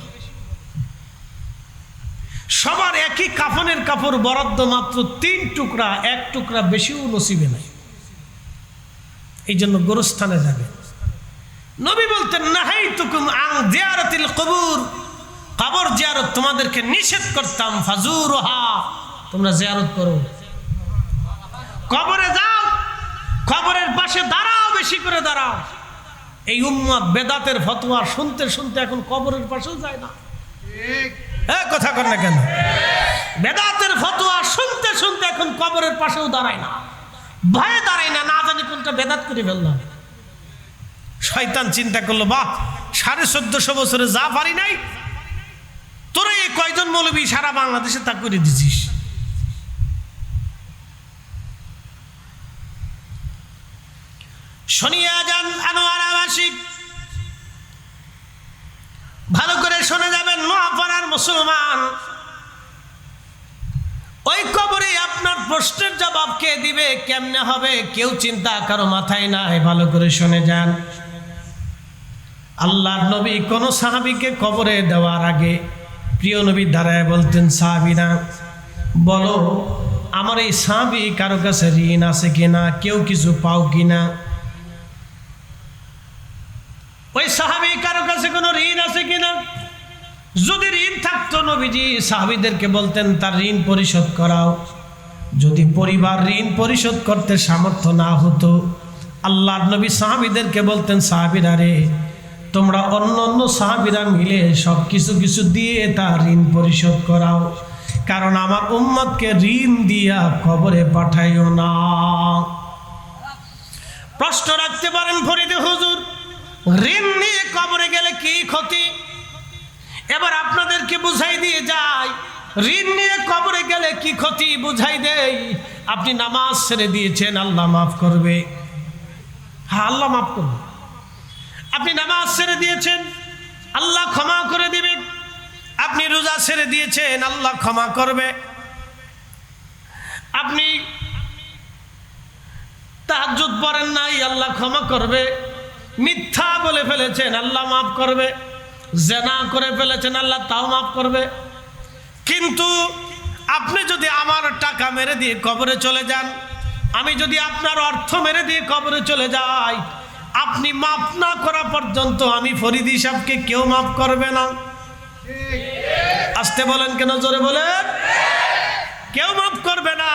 সবার একই কাফনের কাপড় বরাদ্দ, মাত্র 3 টুকরা, 1 টুকরা বেশিও নসিবে নাই। এই জন্য গোরস্থানে যাবে। নবী বলতেন, নাহাইতুকুম আন জিয়ারাতিল কবুর, কবর জিয়ারত তোমাদেরকে নিষেধ করতাম, ফাজুরুহা, তোমরা জিয়ারত করো। কবরে যাও, কবরের পাশে দাঁড়াও, বেশি করে দাঁড়াও। এই উম্মত বেদাতের ফতোয়া শুনতে শুনতে এখন কবরের পাশেও যায় না। কথা কর না কেন? বেদাতের ফতোয়া শুনতে শুনতে এখন কবরের পাশেও দাঁড়ায় না, ভয়ে দাঁড়ায় না, না জানি কোনটা বেদাত করে ফেললাম। শয়তান চিন্তা করলো, বাহ 1450 বছরে যা পারি নাই, তোরা এই কয়জন মৌলবী সারা বাংলাদেশে তা করে দিছিস। শুনিয়া যান আনোয়ার আবাসিক, ভালো করে শুনে যাবেন নোয়াপাড়ার মুসলমান। ওই কবরে আপনার প্রশ্নের জবাব কে দিবে, কেমনে হবে, কেউ চিন্তা কারো মাথায় নাই। ভালো করে শুনে যান। আল্লাহর নবী কোন সাহাবীকে কবরে দেওয়ার আগে প্রিয় নবী দাঁড়ায় বলতেন, সাহাবীরা বলো আমার এই সাহাবী কারো কাছে ঋণ আছে কিনা, কেউ কিছু পাও কিনা। ওই সাহাবী কারো কাছে কোনো ঋণ আছে কিনা। যদি ঋণ থাকতো নবীজি সাহাবীদেরকে বলতেন তার ঋণ পরিশোধ করাও। যদি পরিবার ঋণ পরিশোধ করতে সামর্থ্য না হতো, আল্লাহর নবী সাহাবীদেরকে বলতেন, সাহাবীরা রে তোমরা অন্য অন্য সাহাবীরা মিলে সব কিছু দিয়ে তার ঋণ পরিশোধ করাও, কারণ আমার উম্মতকে ঋণ দিয়া কবরে পাঠাইও না। প্রশ্ন রাখতে পারেন ফরিদে হুজুর, ঋণ নিয়ে কবরে গেলে কি ক্ষতি? এবার আপনাদেরকে বুঝাই দিয়ে যাই, ঋণ নিয়ে কবরে গেলে কি ক্ষতি বুঝাই দেই। আপনি নামাজ ছেড়ে দিয়েছেন, আল্লাহ মাফ করবে। হ্যাঁ, আল্লাহ মাফ করবে। আপনি নামাজ ছেড়ে দিয়েছেন, আল্লাহ ক্ষমা করে দিবে। আপনি রোজা ছেড়ে দিয়েছেন, আল্লাহ ক্ষমা করবে। আপনি তাহাজ্জুদ পড়েন নাই, আল্লাহ ক্ষমা করবে। মিথ্যা বলে ফেলেছেন, আল্লাহ মাফ করবে। জেনা করে ফেলেছেন, আল্লাহ তাও মাফ করবে। কিন্তু আপনি যদি আমার টাকা মেরে দিয়ে কবরে চলে যান, আমি যদি আপনার অর্থ মেরে দিয়ে কবরে চলে যাই, আপনি মাফ না করা পর্যন্ত আমি ফরিদি সাহেবকে কেউ মাফ করবে না। আসতে বলেন কেন, জোরে বলেন। কেউ মাফ করবে না।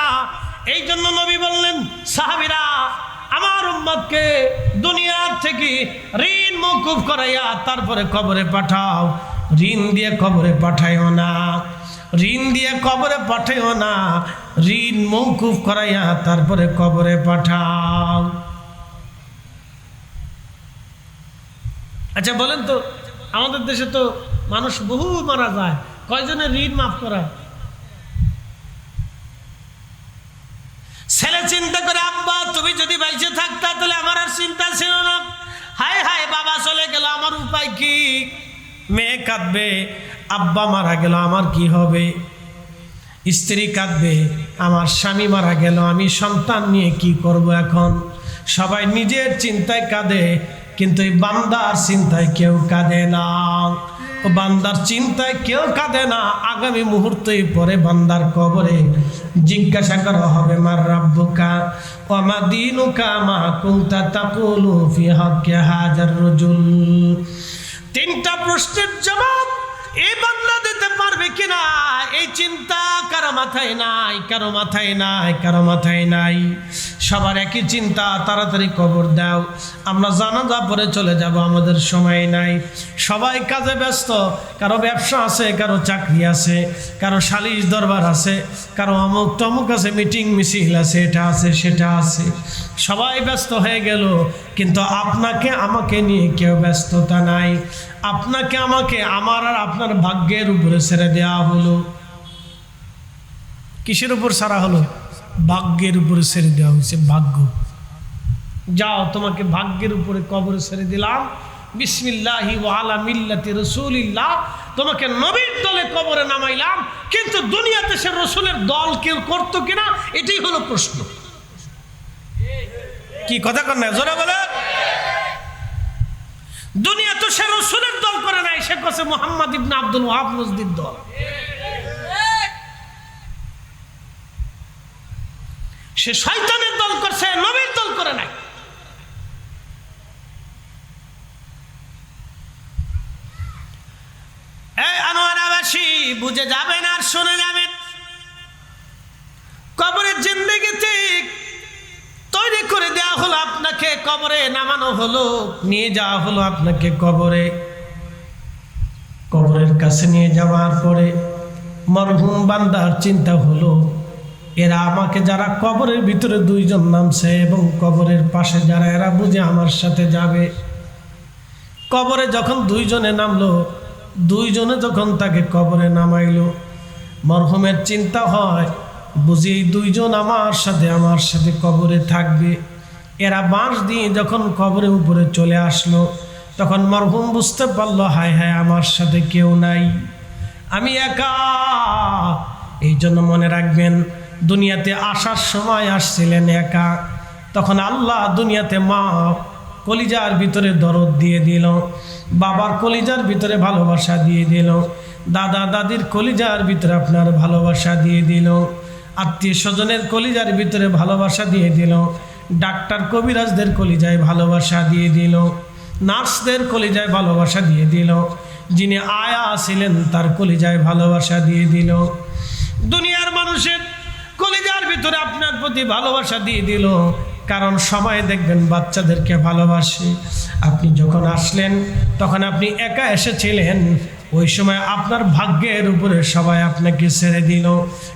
এই জন্য নবী বললেন, সাহাবীরা আমার উম্মতকে দুনিয়ার থেকে ঋণ মওকুফ করাইয়া তারপরে কবরে পাঠাও। ঋণ দিয়ে কবরে পাঠাইও না, ঋণ দিয়ে কবরে পাঠাইও না, ঋণ মওকুফ করাইয়া তারপরে কবরে পাঠাও। আচ্ছা বলেন তো, আমাদের দেশে তো মানুষ বহু মারা যায়, কয়জনের ঋণ মাফ করায়? ছেলে চিন্তা করে, আব্বা তুমি যদি বাইচে থাকতা তাহলে আমার আর চিন্তা ছিল না। হায় হায় বাবা চলে গেল, আমার উপায় কি? মেয়ে কাঁদবে, আব্বা মারা গেল আমার কি হবে? স্ত্রী কাঁদবে, আমার স্বামী মারা গেল, আমি সন্তান নিয়ে কি করব এখন? সবাই নিজের চিন্তায় কাঁদে, কিন্তু এই বান্দার চিন্তায় কেউ কাঁদে না। ও বান্দার চিন্তায় কেউ কাঁদে না। আগামী মুহূর্তেই পরে বান্দার কবরে জিজ্ঞাসা করা হবে, মার রাব্বুকা ওয়া মা দীনুকা মা কুনতা তাকুলু ফি হাক্কি হাজার রাজুল। তিনটা প্রশ্নের জবাব এই বান্দা দিতে পারবে কিনা, এই চিন্তা কারো মাথায় নাই, কারো মাথায় নাই, কারো মাথায় নাই। সবার একই চিন্তা, তাড়াতাড়ি কবর দাও, আমরা জানাজা পরে চলে যাব, আমাদের সময় নাই। সবাই কাজে ব্যস্ত, কারো ব্যবসা আছে, কারো চাকরি আছে, কারো সালিশ দরবার আছে, কারো অমুক তমুক আছে, মিটিং মিছিল আছে, এটা আছে সেটা আছে। সবাই ব্যস্ত হয়ে গেল, কিন্তু আপনাকে আমাকে নিয়ে কেউ ব্যস্ততা নাই। আপনাকে আমাকে আমার আর আপনার ভাগ্যের উপরে ছেড়ে দেওয়া হলো। কিসের উপর ছাড়া হলো? ভাগ্যের উপরে ছেড়ে দেওয়া হয়েছে। ভাগ্য, যাও তোমাকে ভাগ্যের উপরে কবরে ছেড়ে দিলাম, বিসমিল্লাহি ওয়া আলা মিল্লাতি রাসূলিল্লাহ, তোমাকে নবীর দলে কবরে নামাইলাম। কিন্তু দুনিয়াতে সে রসুলের দল কেউ করতো কিনা, এটাই হলো প্রশ্ন। কি কথা কর না, জোরে বলে। দুনিয়া তো সে রসুলের দল করে নাই, সে করছে মুহাম্মদ ইবনে আব্দুল ওয়াহাব নজদীর দল। সে শয়তানের দল করছে, নবীর দল করে নাই। এই আনোয়ারাবাসী বুঝে যাবেন আর শুনে যাবেন, কবরের জিন্দেগিতে তৈরি করে দেওয়া হলো আপনাকে, কবরে নামানো হলো, নিয়ে যাওয়া হলো আপনাকে কবরে। কবরের কাছে নিয়ে যাওয়ার পরে মরহুম বান্দার চিন্তা হলো, এরা আমাকে যারা কবরের ভিতরে দুইজন নামছে এবং কবরের পাশে যারা, এরা বুঝে আমার সাথে যাবে। কবরে যখন দুইজনে নামলো, দুইজনে যখন তাকে কবরে নামাইলো, মরহুমের চিন্তা হয়, বুঝি এই দুইজন আমার সাথে কবরে থাকবে। এরা বাঁশ দিয়ে যখন কবরের উপরে চলে আসলো, তখন মরহুম বুঝতে পারলো, হায় হায় আমার সাথে কেউ নাই, আমি একা। এই জন্য মনে রাখবেন, দুনিয়াতে আসার সময় আসছিলেন একা, তখন আল্লাহ দুনিয়াতে মা কলিজার ভিতরে দরদ দিয়ে দিল, বাবার কলিজার ভিতরে ভালোবাসা দিয়ে দিল, দাদা দাদির কলিজার ভিতরে আপনার ভালোবাসা দিয়ে দিল, আত্মীয় স্বজনের কলিজার ভিতরে ভালোবাসা দিয়ে দিল, ডাক্তার কবিরাজদের কলিজায় ভালোবাসা দিয়ে দিল, নার্সদের কলিজায় ভালোবাসা দিয়ে দিল, যিনি আয়া ছিলেন তার কলিজায় ভালোবাসা দিয়ে দিল, দুনিয়ার মানুষের কলিজার ভিতরে আপনার প্রতি ভালোবাসা দিয়ে দিল। কারণ সময় দেখবেন বাচ্চাদেরকে ভালোবাসে। আপনি যখন আসলেন তখন আপনি একা এসেছিলেন, ওই সময় আপনার ভাগ্যের উপরে সবাই আপনাকে ছেড়ে দিল।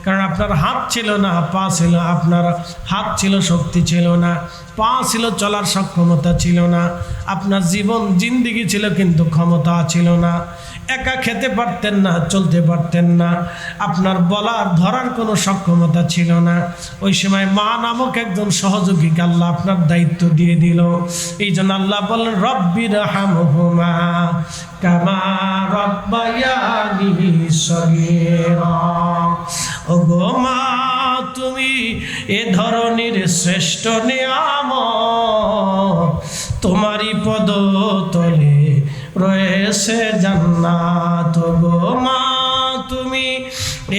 কারণ আপনার হাত ছিল না, পা ছিল, আপনার হাত ছিল, শক্তি ছিল না, পা ছিল, চলার সক্ষমতা ছিল না, আপনার জীবন জিন্দিগি ছিল কিন্তু ক্ষমতা ছিল না, একা খেতে পারতেন না, চলতে পারতেন না, আপনার বলার ধরার কোনো সক্ষমতা ছিল না। ওই সময় মা নামক একজন সহযোগীকে আল্লাহ আপনার দায়িত্ব দিয়ে দিল। এই জন্য আল্লাহ বললেন, রব্বির হামহুমা কামা রব্বায়ানি সগীরা। ওগো মা, তুমি এ ধরনের শ্রেষ্ঠ নিয়ামত, তোমারই পদতলে রয়েছে জান্নাত। গো মা, তুমি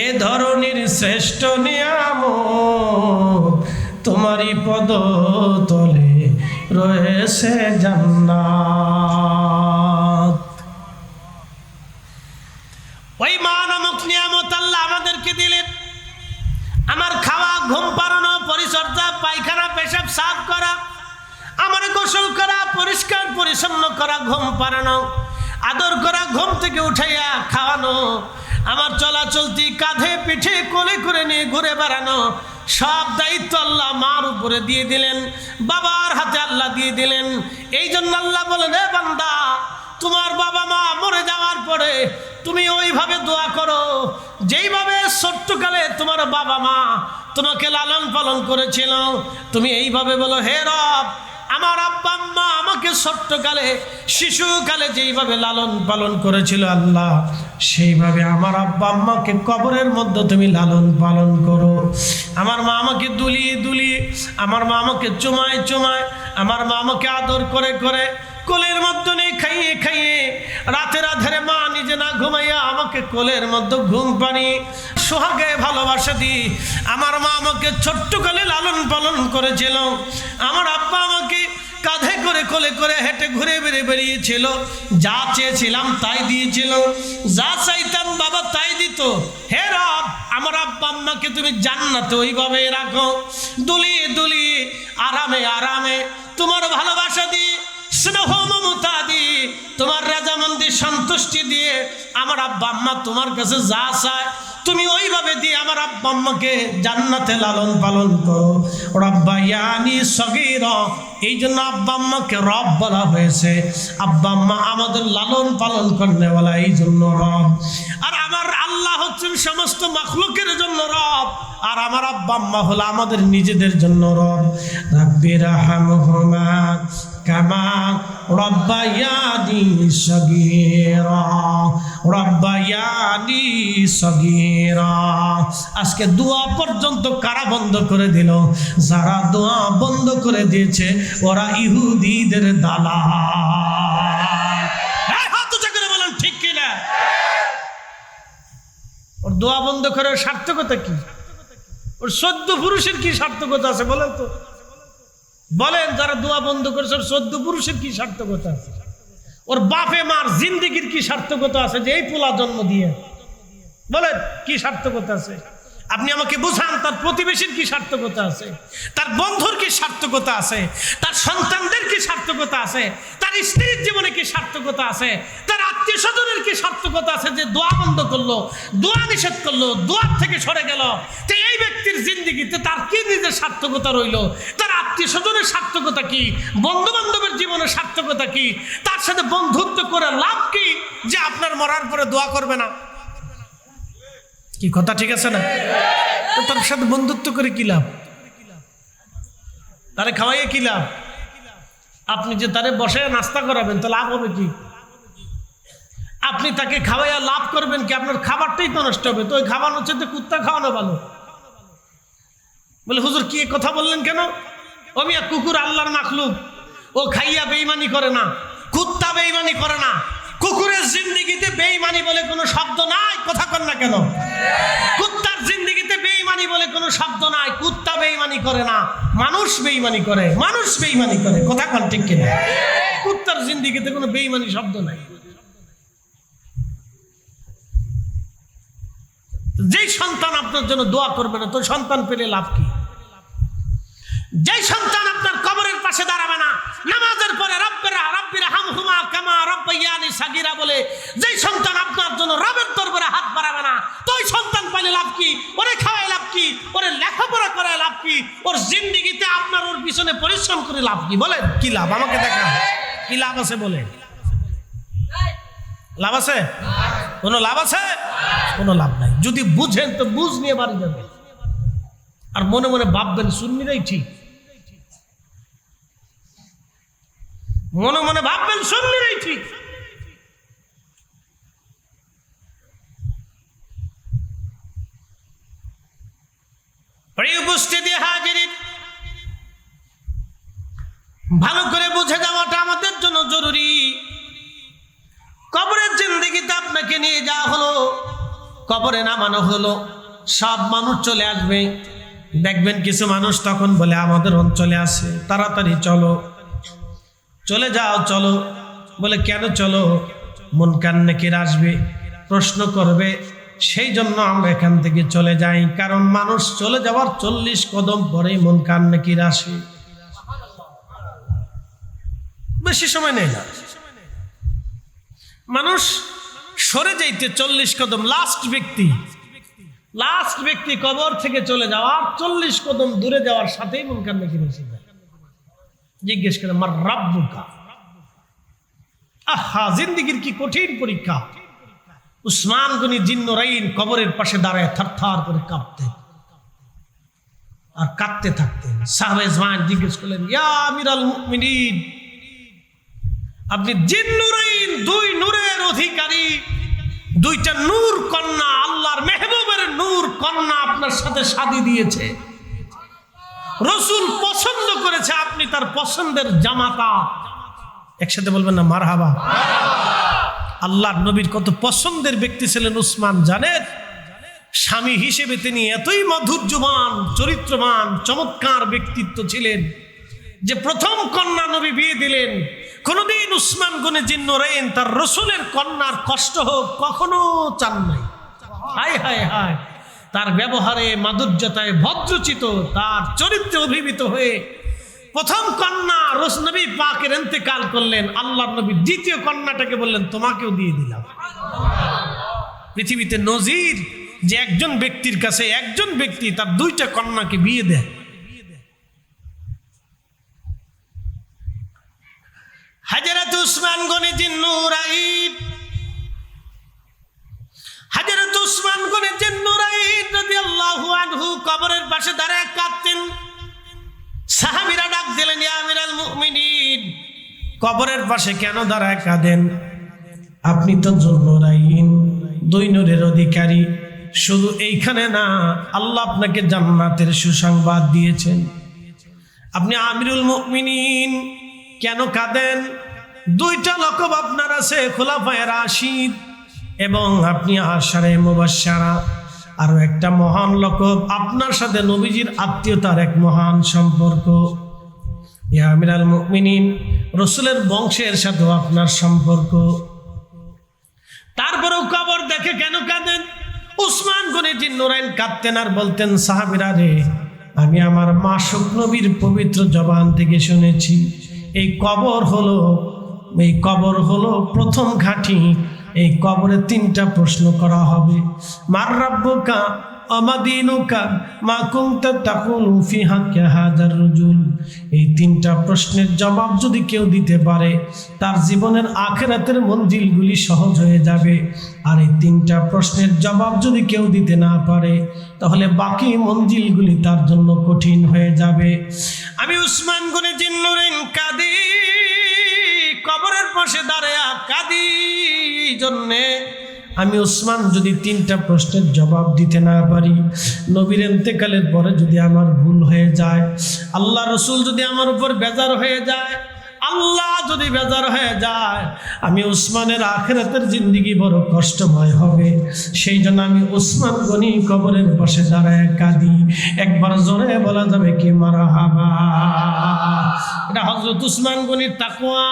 এ ধরনের শ্রেষ্ঠ নিয়ামত, তোমারই পদতলে রয়েছে জান্নাত। ওই মা নামক নিয়ামত আল্লাহ আমাদেরকে দিলেন। আমার খাওয়া, ঘুম পাড়ানো, পরিচর্যা, পায়খানা, পেশাব সাফ করা, আমার গোসল করা, পরিষ্কার পরিচ্ছন্ন করা, ঘুম পাড়ানো, আদর করা, ঘুম থেকে উঠাইয়া খাওয়ানো, আমার চলাচলতি কাঁধে পিঠে কোলে করে নিয়ে ঘুরে বেড়ানো, সব দায়িত্ব আল্লাহ মার উপরে দিয়ে দিলেন, বাবার হাতে আল্লাহ দিয়ে দিলেন। এই জন্য আল্লাহ বলেন, হে বান্দা, তোমার বাবা মা মরে যাওয়ার পরে তুমি ওইভাবে দোয়া করো যেইভাবে ছোট্টকালে তোমার বাবা মা তোমাকে লালন পালন করেছিল। তুমি এইভাবে বলো, হে রব, আমার আব্বা আম্মা আমাকে ছোট্টকালে শিশুকালে যেইভাবে লালন পালন করেছিল আল্লাহ, সেইভাবে আমার আব্বা আম্মাকে কবরের মধ্যে তুমি লালন পালন করো। আমার মা আমাকে দুলিয়ে দুলিয়ে, আমার মা আমাকে চুমায় চুমায়, আমার মা আমাকে আদর করে করে কোলের মধ্যে নিয়ে খাইয়ে খাইয়ে রাতের আধারে মা নিজে না ঘুমাইয়া আমাকে কোলের মধ্যে ঘুম পানি সোহাগে ভালোবাসা দিয়ে আমার মা আমাকে ছোট্টকালে লালন পালন করেছিল। আমার আব্বা আমাকে কাঁধে করে কোলে করে হেঁটে ঘুরে বেরিয়েছিল। যা চেয়েছিলাম তাই দিয়েছিল, যা চাইতাম বাবা তাই দিত। হে রব, আমার আব্বা আম্মাকে তুমি জান্নাতে ওইভাবে রাখো, দুলিয়ে দুলিয়ে আরামে আরামে তোমার ভালোবাসা দিয়ে, স্নেহ মমতা দিয়ে, তোমার রাজামন্দি সন্তুষ্টি দিয়ে আমার আব্বা আম্মা তোমার কাছে যা চায় তুমি ওইভাবে দিয়ে আমার আব্বা আম্মাকে জান্নাতে লালন পালন করো। রব্বায়ানি সগীরা, এই জন্য আব্বা আম্মাকে রব বলা হয়েছে। আব্বা আম্মা আমাদের লালন পালন করনেওয়ালা, এই জন্য রব। আর আমার আল্লাহ হচ্ছেন সমস্ত মাখলুকের জন্য রব, আর আমার আব্বা আম্মা হলো আমাদের নিজেদের জন্য রব। রাব্বির হামহুমা কামা রব্বায়ানি সগীরা, রব্বায়ানি সগীরা। আজকে দোয়া পর্যন্ত কারা বন্ধ করে দিল? যারা দোয়া বন্ধ করে দিয়েছে ওরা ইহুদিদের দালাল। হাত উঁচা করে বলেন ঠিক কিনা? ওর দোয়া বন্ধ করে সার্থকতা কি? ওর 14 পুরুষের কি সার্থকতা আছে বলেন তো? বলেন, যারা দোয়া বন্ধ করেছে ওর 14 পুরুষের কি সার্থকতা আছে? ওর বাপে মার জিন্দিগির কি সার্থকতা আছে যে এই পোলা জন্ম দিয়ে? বলেন, কি সার্থকতা আছে? আপনি আমাকে বুঝান, তার প্রতিবেশীর কি সার্থকতা আছে? তার বন্ধুর কি সার্থকতা আছে? তার সন্তানদের কি সার্থকতা আছে? তার স্ত্রীর জীবনে কি সার্থকতা আছে? তার আত্মীয় স্বজনের কি সার্থকতা আছে যে দোয়া বন্ধ করলো, দোয়া নিষেধ করলো, দোয়ার থেকে সরে গেল? তো এই ব্যক্তির জিন্দিগিতে তার কি নিজের সার্থকতা রইল? তার আত্মীয় স্বজনের সার্থকতা কি? বন্ধু বান্ধবের জীবনের সার্থকতা কি? তার সাথে বন্ধুত্ব করে লাভ কি যে আপনার মরার পরে দোয়া করবে না? কি কথা ঠিক আছে না? তো তার সাথে বন্ধুত্ব করে কি লাভ? তারে খাওয়াইয়ে কি লাভ? আপনি যে তারে বসে নাস্তা করাবেন তো লাভ হবে কি? আপনি তাকে খাওয়াইয়া লাভ করবেন কি? আপনার খাবারটাই তো নষ্ট হবে। তো ওই খাবার হচ্ছে তো কুত্তা খাওয়ানো ভালো। বলে, হুজুর কি কথা বললেন কেন? ও মিয়া, কুকুর আল্লাহর মাখলুক, ও খাইয়া বেঈমানি করে না, কুত্তা বেঈমানি করে না। কুকুরের জিন্দিগিতে বেঈমানি বলে কোনো শব্দ নাই। কথা কন না কেন? কুত্তার জিন্দিগিতে বেঈমানি বলে কোনো শব্দ নাই। কুত্তা বেঈমানি করে না, মানুষ বেঈমানি করে। মানুষ বেঈমানি করে। কথা কন ঠিক কিনা? কুত্তার জিন্দিগিতে কোনো বেঈমানি শব্দ নাই। যেই সন্তান আপনার জন্য দোয়া করবে না, তো সন্তান পেলে লাভ কি? যেই সন্তান আপনার কবরের পাশে দাঁড়াবে না, নামাজের পরে রব্বির হামহুমা কামা রব্বায়ানি সাগীরা বলে যেই সন্তান আপনার জন্য রবের দরবারে হাত বাড়াবে না, তো ওই সন্তান পাইলে লাভ কি? ওরে খাওয়াই লাভ কি? ওরে লেখাপড়া করে লাভ কি? ওর জিন্দিগিতে আপনার ওর পিছনে পরিশ্রম করে লাভ কি? বলেন, কি লাভ? আমাকে দেখা কি লাভ আছে? বলে লাভ আছে? কোনো লাভ আছে? কোনো লাভ নাই। যদি বুঝেন তো বুঝ নিয়ে বাড়ি যাবেন, আর মনে মনে ভাববেন সুন্নিরাই ঠিক। মনে মনে ভাববেন সুন্নিরাই ঠিক। উপস্থিতি হাজিরিন, ভালো করে বুঝে যাওয়াটা আমাদের জন্য জরুরি। কবরের জিন্দেগিতে আপনাকে নিয়ে যাওয়া হলো, কবরে নামানো হলো, সব মানুষ চলে আসবে। দেখবেন কিছু মানুষ তখন বলে আমাদের অঞ্চলে আসে, তাড়াতাড়ি চলো, চলে যাও, চলো। বলে কেন চলো? মুনকার নাকির আসবে, প্রশ্ন করবে, সেই জন্য আমরা এখান থেকে চলে যাই। কারণ মানুষ চলে যাওয়ার 40 কদম পরেই মুনকার নাকির আসে। বেশি সময় নেই না, মানুষ সরে যাইতে 40 কদম, লাস্ট ব্যক্তি কবর থেকে চলে যাওয়ার 40 কদম দূরে যাওয়ার সাথেই মুনকার নাকির এসে যায়। জিজ্ঞেস করে, মার রাব্বুকা, আহা, জিন্দিগির কি কঠিন পরীক্ষা। উসমান গনি জিন্নুরাইন কবরের পাশে দাঁড়ায় থারথার করে কাঁপতেন আর কাঁদতে থাকতেন। সাহাবে ইজমান জিজ্ঞেস করলেন, ইয়া আমিরাল মুমিনিন, আপনি জিন্নুরাইন, দুই নূরের অধিকারী, দুইটা নূর কন্যা, আল্লাহর মেহবুবের নূর কন্যা আপনার সাথে শাদী দিয়েছে, রাসূল পছন্দ করেছে, আপনি তার পছন্দের জামাতা। একসাথে বলবেন না মারহাবা। আল্লাহর নবীর কত পছন্দের ব্যক্তি ছিলেন উসমান জানেন? স্বামী হিসেবে তিনি এতই মাধুর্যবান, চরিত্রবান, চমৎকার ব্যক্তিত্ব ছিলেন যে প্রথম কন্যা নবী বিয়ে দিলেন। কোনদিন উসমান গনি জিন্নুরাইন তার রাসূলের কন্যার কষ্ট হোক কখনো চান নাই। হায় হায় হায়, তার ব্যবহারে, মাধুর্যতায় ভদ্রচিত, তার চরিত্রে অভিভূত হয়ে প্রথম কন্যা নবী পাকের ইন্তেকাল করলেন। আল্লাহর নবী দ্বিতীয় কন্যাটাকে বললেন, তোমাকেও দিয়ে দিলাম। পৃথিবীতে নজির যে একজন ব্যক্তির কাছে একজন ব্যক্তি তার দুইটা কন্যাকে বিয়ে দেয়। হযরত উসমান গনি জিন্নুরাইন, হযরত উসমান গনি জিন্নুরাইন রাদিয়াল্লাহু আনহু কবরের পাশে দাঁড়ায় কাঁদতেন। সাহাবীরা ডাক দিলেন, ইয়া আমিরাল মুমিনিন, কবরের পাশে কেন দাঁড়ায় কাঁদেন? আপনি তো জিন্নুরাইন, দুই নূরের অধিকারী। শুধু এইখানে না, আল্লাহ আপনাকে জান্নাতের সুসংবাদ দিয়েছেন। আপনি আমিরুল মুমিনিন, কেন কাঁদেন? দুইটা লকব আপনার আছে, খুলাফায়ে রাশিদ, এবং আপনি আশারে মুবাশশারা। আরো একটা মহান লকব, আপনার সাথে নবীজির আত্মীয়তার এক মহান সম্পর্ক। ইয়া আমিরাল মুমিনিন, রাসূলের বংশের সাথে আপনার সম্পর্ক। তারপরেও কবর দেখে কেন কাঁদেন? উসমান গনি জিন্নুরাইন কাঁদতেন আর বলতেন, সাহাবীরা রে, আমি আমার মাসুক নবীর পবিত্র জবান থেকে শুনেছি, এই কবর হলো প্রথম ঘাঁটি। এই কবরে তিনটা প্রশ্ন করা হবে। মার রাব্বুকা ওমা দীনুকা মা কুনতা তাকুলু ফি হাক্কি হাযার রাজুল। এই তিনটা প্রশ্নের জবাব যদি কেউ দিতে পারে, তার জীবনের আখিরাতের মঞ্জিলগুলি সহজ হয়ে যাবে। আর এই তিনটা প্রশ্নের জবাব যদি কেউ দিতে না পারে, তাহলে বাকি মঞ্জিলগুলি তার জন্য কঠিন হয়ে যাবে। আমি উসমান গনি জিন্নুরাইন কাঁদি, কবরের পাশে দাঁড়ায়া কাঁদি জন্যে আমি উসমান যদি তিনটা প্রশ্নের জবাব দিতে না পারি, নবীর ইন্তেকালের পরে যদি আমার ভুল হয়ে যায়, আল্লাহ রাসূল যদি আমার উপর বেজার হয়ে যায়, আল্লাহ যদি বেজার হয়ে যায়, আমি উসমানের আখিরাতের জিন্দেগি বড় কষ্টময় হবে। সেই জন্য আমি উসমান গনি কবরের পাশে দাঁড়ায় কাঁদি। একবার জোরে বলা যাবে কি মারহাবা? এটা হযরত উসমান গনির তাকওয়া।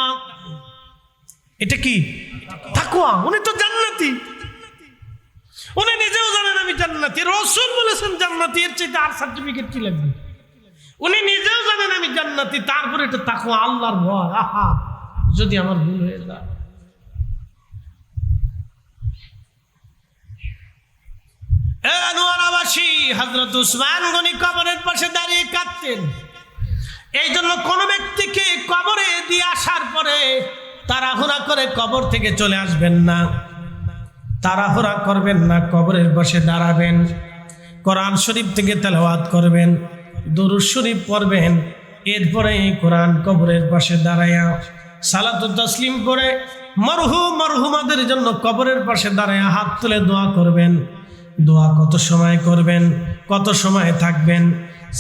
এটা কি তাকওয়া? উনি তো জান্নাতি, উনি নিজেও জানেন আমি জান্নাতি, রাসূল বলেছেন জান্নাতি, এর চাইতে আর সার্টিফিকেট কি লাগবে? উনি নিজেও জানেন আমি জান্নাতি, তারপরে এটা তাকওয়া, আল্লাহর ভয়। আহা, যদি আমার ভুল হয়ে যায়। আনোয়ারাবাসী হযরত উসমান গনি কবরের পাশে দাঁড়িয়ে কাঁদতেন। এই জন্য কোন ব্যক্তিকে কবরে দিয়ে আসার পরে তাড়াহুড়া করে কবর থেকে চলে আসবেন না, তাড়াহুড়া করবেন না, কবরের পাশে দাঁড়াবেন, কোরআন শরীফ থেকে তেলাওয়াত করবেন, দুরূদ শরীফ পড়বেন। এরপরে এই কোরআন কবরের পাশে দাঁড়ায়া সালাতু তাসলিম পড়ে মরহুমাদের জন্য কবরের পাশে দাঁড়ায়া হাত তুলে দোয়া করবেন। দোয়া কত সময় করবেন, কত সময় থাকবেন?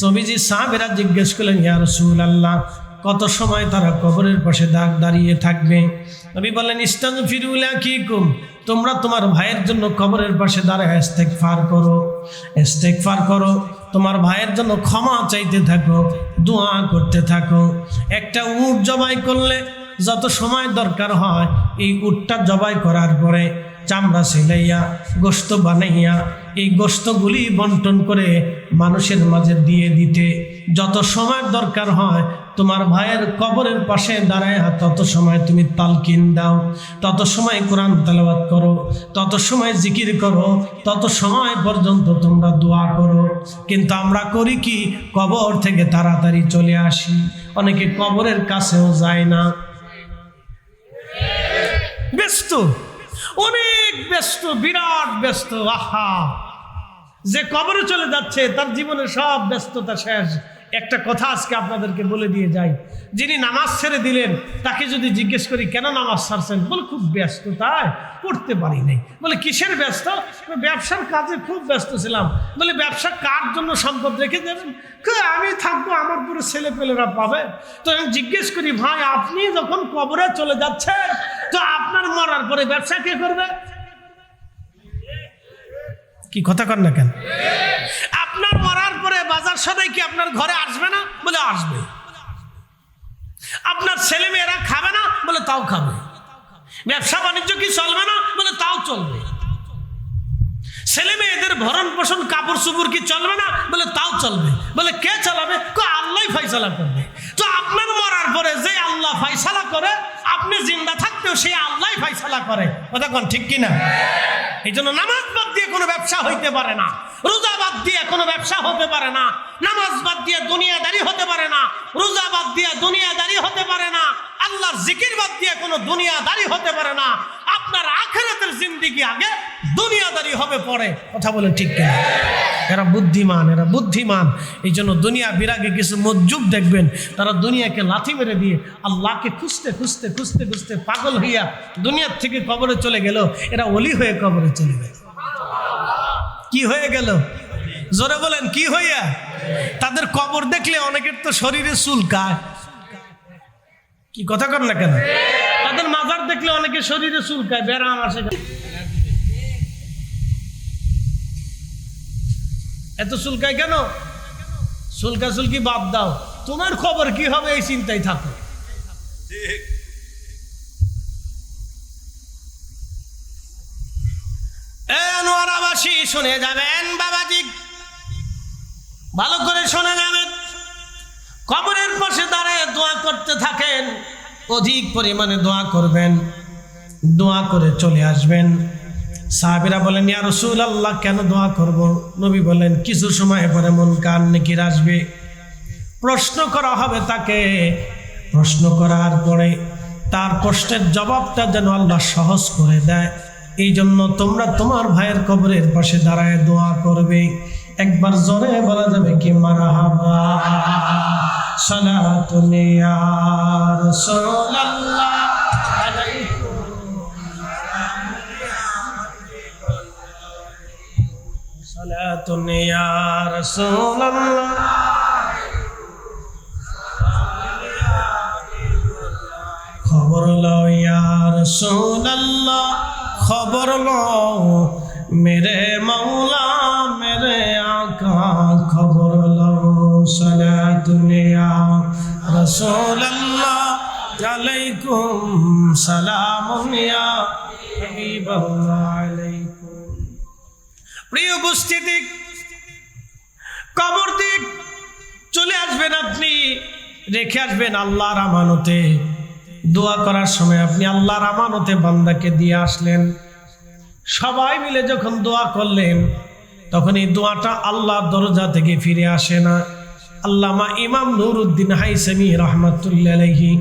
নবীজি সাহাবীরা জিজ্ঞেস করলেন, ইয়া রাসূলুল্লাহ, কত সময় তারা কবরের পাশে দাঁড়িয়ে থাকবে? নবী বললেন, ইস্তাগফিরু লাকিকুম, তোমরা তোমার ভাইয়ের জন্য কবরের পাশে দাঁড়ায় ইস্তেগফার করো, ইস্তেগফার করো, তোমার ভাইয়ের জন্য ক্ষমা চাইতে থাকো, দোয়া করতে থাকো। একটা উট জবাই করলে যত সময় দরকার হয়, এই উটটা জবাই করার পরে চামড়া সেলাইয়া গোশত বানাইয়া এই গোশতগুলি বন্টন করে মানুষের মাঝে দিয়ে দিতে যত সময় দরকার হয়, তোমার ভাইয়ের কবরের পাশে দাঁড়ায় তত সময় তুমি তালকিন দাও, তত সময় কোরআন তেলাওয়াত করো, তত সময় জিকির করো, তত সময় পর্যন্ত তোমরা দোয়া করো। কিন্তু আমরা করি কি? কবর থেকে তাড়াতাড়ি চলে আসি, অনেকে কবরের কাছেও যায় না। ব্যস্ত, অনেক ব্যস্ত, বিরাট ব্যস্ত। আহা, যে কবরে চলে যাচ্ছে তার জীবনে সব ব্যস্ততা শেষ। একটা কথা আজকে আপনাদেরকে বলে দিয়ে যাই, যিনি নামাজ ছেড়ে দিলেন তাকে যদি জিজ্ঞেস করি কেন নামাজ ছাড়ছেন, বলে খুব ব্যস্ত, তাই পড়তে পারি নাই। বলে কিসের ব্যস্ত? ব্যবসার কাজে খুব ব্যস্ত ছিলাম। বলে ব্যবসা কার জন্য সম্পদ রেখে দেবেন? আমি থাকবো, আমার পুরো ছেলে পেলেরা পাবে। তো আমি জিজ্ঞেস করি, ভাই আপনি যখন কবরে চলে যাচ্ছেন তো আপনার মরার পরে ব্যবসা কে করবে? কি কথা কর না কেন? আপনার মরার পরে বাজার সদাই কি আপনার ঘরে আসবে না? বলে আসবে। আপনার ছেলে মেয়েরা খাবে না? বলে তাও খাবে। ব্যবসা বাণিজ্য কি চলবে না? বলে তাও চলবে। ছেলে মেয়েদের ভরণ পোষণ কাপড় চুপড় কি চলবে না? বলে তাও চলবে। বলে কে চালাবে? আল্লাহ ফাইসালা করবে। তো আপনার মরার পরে যে আল্লাহ ফাইসালা করে, আপনি জিন্দা থাকতেও সেই আল্লাহ ফাইসালা করে। কথা কোন ঠিক কিনা? এই জন্য নামাজ বাদ দিয়ে কোনো ব্যবসা হইতে পারে না, রোজা বাদ দিয়ে কোনো ব্যবসা হতে পারে না, নামাজ বাদ দিয়ে দুনিয়াদারি হতে পারে না, রোজা বাদ দিয়ে দুনিয়াদারি হতে পারে না, আল্লাহর জিকির বাদ দিয়ে কোনো দুনিয়াদারি হতে পারে না। আপনার আখিরাতের জিন্দেগি আগে, দুনিয়াদারি হবে পরে। কথা বলেন ঠিক কিনা? এরা বুদ্ধিমান, এরা বুদ্ধিমান। এই জন্য দুনিয়া বিরাগে কিছু মজ্জুব দেখবেন, তারা দুনিয়াকে লাথি মেরে দিয়ে আল্লাহকে খুঁজতে খুঁজতে খুঁজতে খুঁজতে পাগল হইয়া দুনিয়ার থেকে কবরে চলে গেল। এরা ওলি হয়ে কবরে চলে গেল। কি হয়ে গেল? জোরে বলেন, কি হইয়া? তাদের কবর দেখলে অনেকের তো শরীরে চুলকায়। কি কথা কর না কেন? তাদের মাজার দেখলে অনেকে শরীরে চুলকায়, ব্যারাম আসে। এত চুলকায় কেন? চুলকা চুলকি বাদ দাও, তোমার খবর কি হবে এই চিন্তায় থাকো। নোয়ারাবাসী শুনে যাবেন, বাবাজি ভালো করে শুনে যাবেন। কবরের পাশে দাঁড়িয়ে দোয়া করতে থাকেন, অধিক পরিমাণে দোয়া করবেন, দোয়া করে চলে আসবেন। সাহাবীরা বলেন, ইয়া রাসূলুল্লাহ কেন দোয়া করব? নবী বলেন, কিছু সময় পরে মুনকার নাকির আসবে, প্রশ্ন করা হবে তাকে। প্রশ্ন করার পরে তার প্রশ্নের জবাবটা যেন আল্লাহ সহজ করে দেয়। এই জন্য তোমরা তোমার ভাইয়ের কবরের পাশে দাঁড়ায় দোয়া করবে। একবার জোরে বলা যাবে কি মারহাবা, সালাতুন ইয়া রাসূলুল্লাহ সালাতুন ইয়া রাসূলুল্লাহ। খবর লও ইয়া রাসূলুল্লাহ, খবর লও মেরে মৌলা মেরে আকা, খবর লও সালাতুন ইয়া রাসূলুল্লাহ আলাইকুম সালামুন ইয়া হাবিবাল্লাহ আলাইকুম। প্রিয় উপস্থিতি, কবর দিক চলে আসবেন, আপনি রেখে আসবেন আল্লাহর আমানতে। দোয়া করার সময় আপনি আল্লাহর আমানতে বান্দাকে দিয়ে আসলেন। সবাই মিলে যখন দোয়া করলেন তখন এই দোয়াটা আল্লাহর দরজা থেকে ফিরে আসে না। আল্লামা ইমাম নুরউদ্দিন হাইসামি রাহমাতুল্লাহি আলাইহি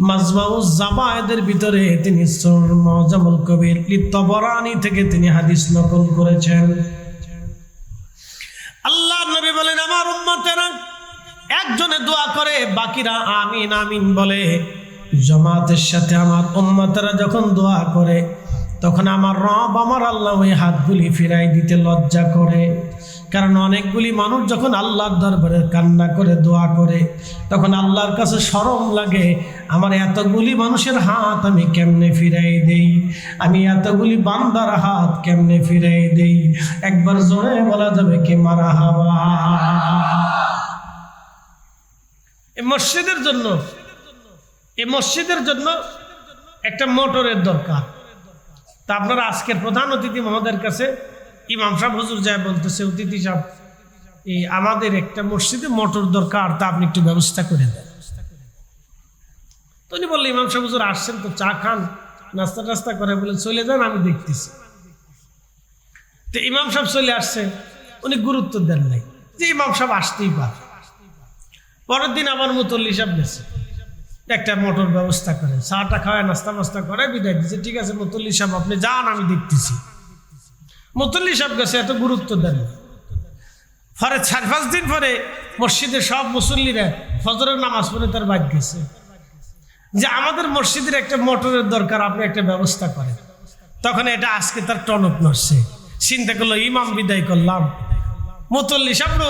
মাজমাউজ জাওয়ায়েদের ভিতরে তিনি সূরা মুআজ্জামুল কবির লিত-তাবারানী থেকে তিনি হাদিস নকল করেছেন। আল্লাহর নবী বলেন, আমার উম্মতেরা একজনে দোয়া করে, বাকিরা আমিন আমিন বলে। জামাতের সাথে আমার উম্মতেরা যখন দোয়া করে তখন আমার রব আমার আল্লাহ ওই হাতগুলি ফিরাই দিতে লজ্জা করে। কারণ অনেকগুলি মানুষ যখন আল্লাহর দরবারে কান্না করে দোয়া করে তখন আল্লাহর কাছে শরম লাগে, আমার এতগুলি মানুষের হাত আমি কেমনে ফিরাই দেই, আমি এতগুলি বান্দার হাত কেমনে ফিরাই দেই। একবার জোরে বলা যাবে কি মারহাবা। এই মসজিদের জন্য একটা মোটরের দরকার। তা আপনারা আজকের প্রধান অতিথি মহোদয়ের কাছে ইমাম সাহেব হুজুর যায় বলতেছে, অতিথি সাহেব এই আমাদের একটা মসজিদে মোটর দরকার, তা আপনি একটু ব্যবস্থা করে দেন। তো উনি বললেন, ইমাম সাহেব হুজুর আসছেন তো চা খান, নাস্তা টাস্তা করে বলে চলে যান, আমি দেখতেছি। তো ইমাম সাহেব চলে আসছে, উনি গুরুত্ব দেন নাই যে ইমাম সাহেব আসতেই পারে। পরের দিন আবার মুতল্লি সাহেব গেছে, একটা মোটর ব্যবস্থা করে, চাটা খাওয়ায় নাস্তা মাস্তা করে বিদায় দিচ্ছে। ঠিক আছে মুতল্লি সাহেব আপনি যান, আমি দেখতেছি। মুতল্লি সাহেব গেছে, এত গুরুত্ব দেন। পরে 4-5 দিন পরে মসজিদে সব মুসল্লিরা ফজরের নামাজ পড়ে তার বাদ গেছে যে আমাদের মসজিদের একটা মোটরের দরকার, আপনি একটা ব্যবস্থা করেন। তখন এটা আজকে তার টনক নড়ছে, চিন্তা করলো ইমাম বিদায় করলাম, মুতল্লি সাহেব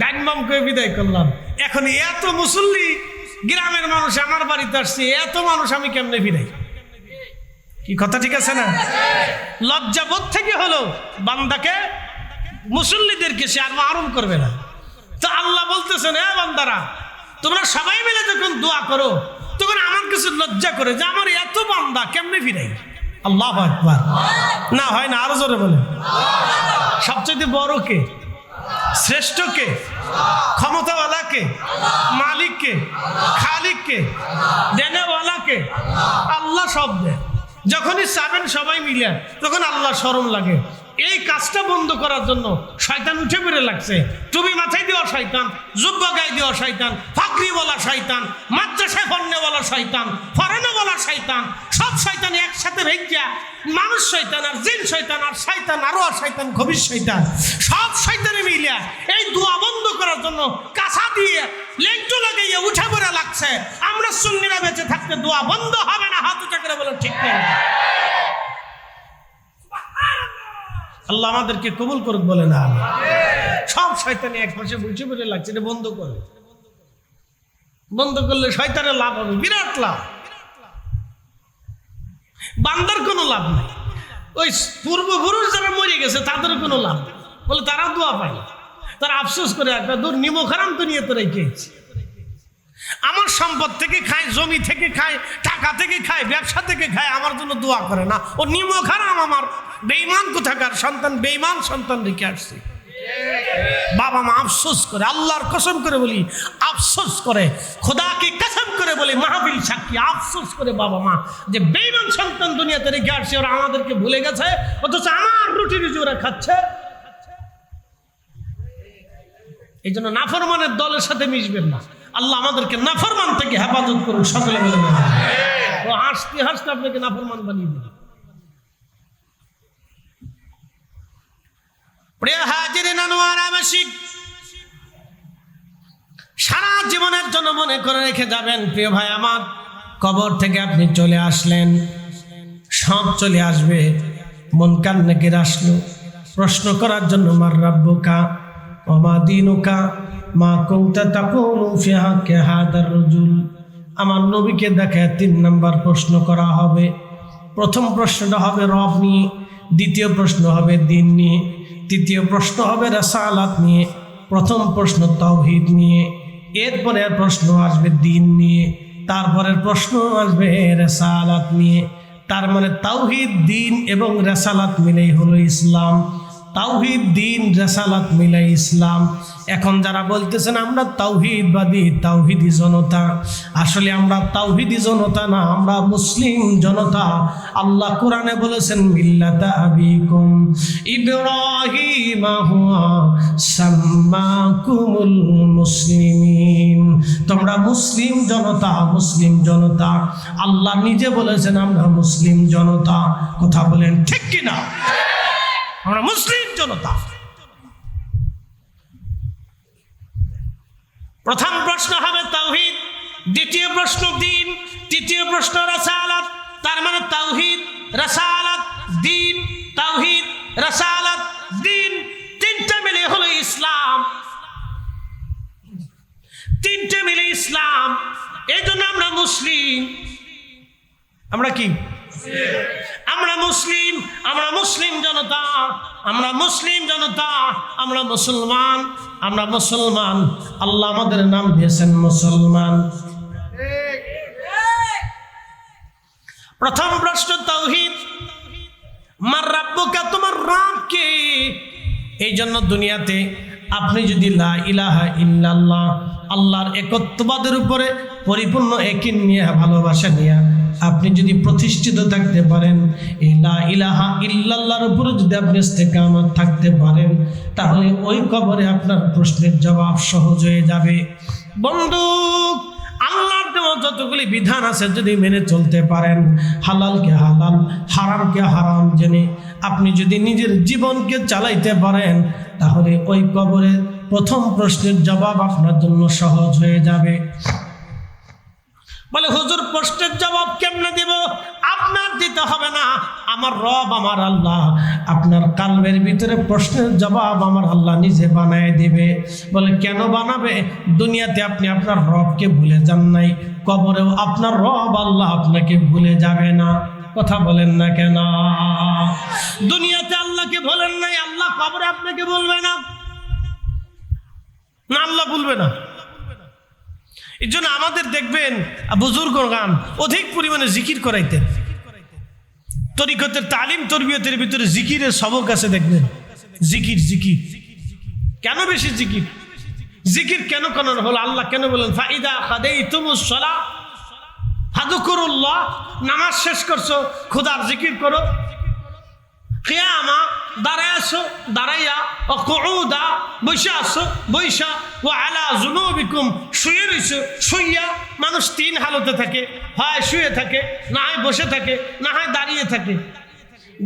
ডাইনমামকে বিদায় করলাম, এখন এত মুসল্লি গ্রামের মানুষ আমার বাড়িতে আসছে, এত মানুষ আমি কেমনে বিদায়? কি কথা ঠিক আছে না? লজ্জাবোধ থেকে হলো বান্দাকে, মুসল্লিদেরকে সে আর মাহরুম করবে না। তো আল্লাহ বলতেছেন, হ্যাঁ বান্দারা তোমরা সবাই মিলে যখন দোয়া করো তখন আমার কিছু লজ্জা করে যে আমার এত বান্দা কেমনে ফিরাই। আল্লাহু আকবার। না হয় না, আরো জোরে বলেন। সবচেয়ে বড় কে? শ্রেষ্ঠ কে? ক্ষমতাওয়ালা কে? মালিক কে? খালিক কে? দেনেওয়ালা কে? আল্লাহ সব দেয়। যখনই চাবেন সবাই মিলে তখন আল্লাহ শরম লাগে। এই কাজটা বন্ধ করার জন্য শয়তান উঠে পড়ে লাগছে। টুপি মাথায় দেওয়া শয়তান, জুব্বা গায়ে দেওয়া শয়তান, ফাকরিওয়ালা শয়তান, মাদ্রাসায় পড়নেওয়ালা শয়তান, ফরেনওয়ালা শয়তান, সব শয়তান একসাথে ভেঙে মানুষ শয়তান আর জিন শয়তান আর শয়তান আরো শয়তান খবির শয়তান, সব শয়তানে মিলিয়া এই দোয়া বন্ধ করার জন্য কাঁচা দিয়ে লেংটু লাগাইয়ে উঠে পড়ে লাগছে। আমরা সুন্নিরা বেঁচে থাকতে দোয়া বন্ধ হবে না। হাত উঁচা করে বলে ঠিক নেই। আল্লাহ আমাদেরকে কবুল করুক বলে না। সব শয়তানি এক পাশে বুঝে বলে লাগছে, এটা বন্ধ করে। বন্ধ করলে শয়তানের লাভ হবে, বিরাট লাভ। বান্দার কোনো লাভ নাই। ওই পূর্বপুরুষ যারা মরে গেছে তাদের কোনো লাভ নেই, বলে তারা দোয়া পায়, তারা আফসোস করে একটা দূর নিমখারাম তো নিয়ে তো রেখেছি। আমার সম্পদ থেকে খায়, জমি থেকে খায়, টাকা থেকে খায়, ব্যবসা থেকে খায়, আমার জন্য দোয়া করে না। ও নিমখারাম আমার বেঈমান কোথাকার সন্তান, বেঈমান সন্তান রেখে আসছে। বাবা মা আফসোস করে, আল্লাহর কসম করে বলি আফসোস করে, খোদাকে কসম করে বলি মাহফিল সাক্ষী, আফসোস করে বাবা মা যে বেঈমান সন্তান দুনিয়াতে রেখে আসছে। ওরা আমাদেরকে ভুলে গেছে, অথচ আমার রুটি রুজি ওরা খাচ্ছে। এই জন্য নাফরমানের দলের সাথে মিশবেন না। আল্লাহ আমাদেরকে নাফরমান থেকে হেফাজত করুন, সকলে বলে না। ও হাসতে হাসতে আপনাকে নাফরমান বানিয়ে দেবে। প্রিয় হাজিরিন আনোয়ার আবাসিক, সারা জীবনের জন্য মনে করে রেখে যাবেন প্রিয় ভাই আমার, কবর থেকে আপনি চলে আসলেন, সব চলে আসবে। মুনকার নাকির আসলো প্রশ্ন করার জন্য, মার রাব্বুকা ওয়া মা দীনুকা মা কুনতা তাকুলু ফি হাক্কি হাদার রাজুল। আমার নবীকে দেখে 3 নম্বর প্রশ্ন করা হবে। প্রথম প্রশ্নটা হবে রব নিয়ে, দ্বিতীয় প্রশ্ন হবে দ্বীন নিয়ে, তৃতীয় প্রশ্ন হবে রাসালাত নিয়ে, প্রথম প্রশ্ন তাওহীদ নিয়ে, এরপরে প্রশ্ন আসবে দ্বীন নিয়ে, তারপরের প্রশ্ন আসবে রাসালাত নিয়ে। তার মানে তাওহীদ, দ্বীন এবং রাসালাত মিলেই হলো ইসলাম। তাওহীদ, দ্বীন, রাসালাত মিলাই ইসলাম। এখন যারা বলতেছেন আমরা তাওহীদবাদী, তাওহীদি জনতা, আসলে আমরা তাওহীদি জনতা না, আমরা মুসলিম জনতা। আল্লাহ কোরআনে বলেছেন মিল্লাতা আবিকুম ইব্রাহিম হুয়া সাম্মাকুমুল মুসলিমিন। তোমরা মুসলিম জনতা, মুসলিম জনতা। আল্লাহ নিজে বলেছেন আমরা মুসলিম জনতা। কথা বলেন ঠিক কিনা? আমরা মুসলিম জনতা। প্রথম প্রশ্ন হবে তাওহীদ, দ্বিতীয় প্রশ্ন দ্বীন, তৃতীয় প্রশ্ন রাসালাত। তার মানে তাওহীদ, রাসালাত, দ্বীন, তাওহীদ, রাসালাত, দ্বীন, তিনটা মিলে হলো ইসলাম। তিনটে মিলে ইসলাম। এই জন্য আমরা মুসলিম। আমরা কি? আমরা মুসলিম, আমরা মুসলিম জনতা, আমরা মুসলিম জনতা, আমরা মুসলমান, আমরা মুসলমান। আল্লাহ আমাদের নাম দিয়েছেন মুসলমান। প্রথম প্রশ্ন তাওহীদ, মার রাব্বুকা, তোমার রব কে? এই জন্য দুনিয়াতে আপনি যদি লা ইলাহা ইল্লাল্লাহ, আল্লাহর একত্ববাদের উপরে পরিপূর্ণ একীন নিয়ে, ভালোবাসা নিয়ে আপনি যদি প্রতিষ্ঠিত থাকতে পারেন, এই লা ইলাহা ইল্লাল্লাহর উপরে যদি আপনি ইস্তেকামত থাকতে পারেন, তাহলে ওই কবরে আপনার প্রশ্নের জবাব সহজ হয়ে যাবে। বন্ধু, আল্লাহর দেওয়া যতগুলি বিধান আছে যদি মেনে চলতে পারেন, হালালকে হালাল হারামকে হারাম জেনে আপনি যদি নিজের জীবনকে চালাইতে পারেন, তাহলে ওই কবরের প্রথম প্রশ্নের জবাব আপনার জন্য সহজ হয়ে যাবে। বলে হুজুর প্রশ্নের জবাব কেমনে দিব? আপনার দিতে হবে না, আমার রব আমার আল্লাহ আপনার কালবের ভিতরে প্রশ্নের জবাব আমার আল্লাহ নিজে বানায় দিবে। বলে কেন বানাবে? দুনিয়াতে আপনি আপনার রবকে ভুলে যান নাই, কবরেও আপনার রব আল্লাহ আপনাকে ভুলে যাবে না। কথা বলেন না কেন? দুনিয়াতে আল্লাহকে ভুলেন নাই, আল্লাহ কবরে আপনাকে বলবে না, না আল্লাহ বলবে না। এই জন্য আমাদের দেখবেন বুজুর্গগণ অধিক পরিমাণে জিকির করাইতেন। তরিকতের তালিম তরবিয়তের ভিতরে জিকিরের সবক আছে, দেখবেন জিকির জিকির। কেন বেশি জিকির? জিকির কেন করানো হলো? আল্লাহ কেন বলেন ফাইদা কাদাইতুমুস সালাহ ফাযকুরুল্লাহ, নামাজ শেষ করছো খোদার জিকির করো। কিয়ামা দাঁড়ায় আসো দাঁড়াইয়া, ও কুউদা বৈশা আসো বৈশা, ও আলা জুনুবিকুম শুয়ে রইছো শুইয়া। মানুষ তিন হালতে থাকে, হয় শুয়ে থাকে, না হয় বসে থাকে, না হয় দাঁড়িয়ে থাকে।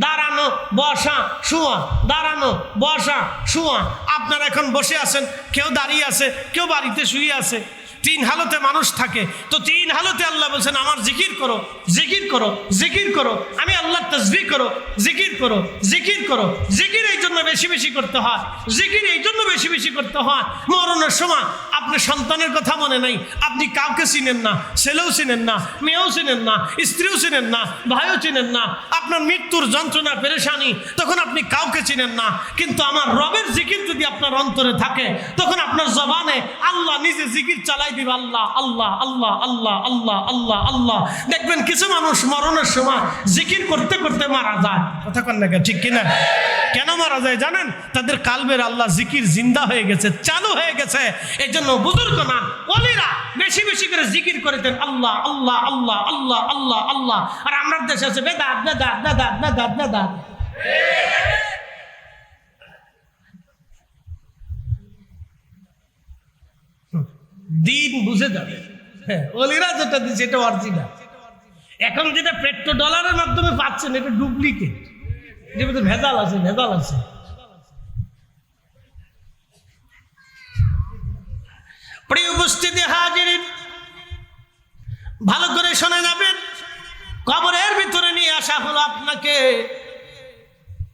দাঁড়ানো বসা শোয়া, দাঁড়ানো বসা শোয়া। আপনারা এখন বসে আছেন, কেউ দাঁড়িয়ে আছে, কেউ বাড়িতে শুয়ে আছে। তিন হালতে মানুষ থাকে। তো তিন হালতে আল্লাহ বলছেন আমার জিকির করো জিকির করো জিকির করো, আমি আল্লাহ তাসবিহ করো, জিকির করো জিকির করো। জিকির এই জন্য বেশি বেশি করতে হয়, জিকির এই জন্য বেশি বেশি করতে হয়। মরণের সময় আপনি সন্তানের কথা মনে নাই, আপনি কাউকে চিনেন না, ছেলেও চিনেন না, মেয়েও চিনেন না, স্ত্রীও চিনেন না, ভাইও চিনেন না। আপনার মৃত্যুর যন্ত্রণা পেরেশানি, তখন আপনি কাউকে চিনেন না। কিন্তু আমার রবের জিকির যদি আপনার অন্তরে থাকে, তখন আপনার জবানে আল্লাহ নিজে জিকির চালাই দিবে, আল্লাহ আল্লাহ আল্লাহ আল্লাহ আল্লাহ আল্লাহ আল্লাহ। দেখবেন কিছু মানুষ মরণের সময় জিকির করতে করতে মারা যায়। কথা কন না ঠিক কিনা? কেন মারা যায় জানেন? তাদের কালবের আল্লাহ জিকির জিন্দা হয়ে গেছে, চালু হয়ে গেছে। এই জন্য বুজুর্গ না ওলিরা বেশি বেশি করে জিকির করেতেন, আল্লাহ আল্লাহ আল্লাহ আল্লাহ আল্লাহ আল্লাহ। আর আমার দেশে আছে বেদাত বেদাত বেদাত বেদাত বেদাত। দিন বুঝে যাবে, ওলিরা যেটা দিচ্ছে এটা অরিজিনাল। এখন যেটা পেট্রো ডলারের মাধ্যমে পাচ্ছেন এটা ডুপ্লিকেট, এটার মধ্যে ভেজাল আছে, ভেজাল আছে। প্রিয় উপস্থিতি হাজিরিন, ভালো করে শোনা যাবেন। কবরের ভিতরে নিয়ে আসা হলো আপনাকে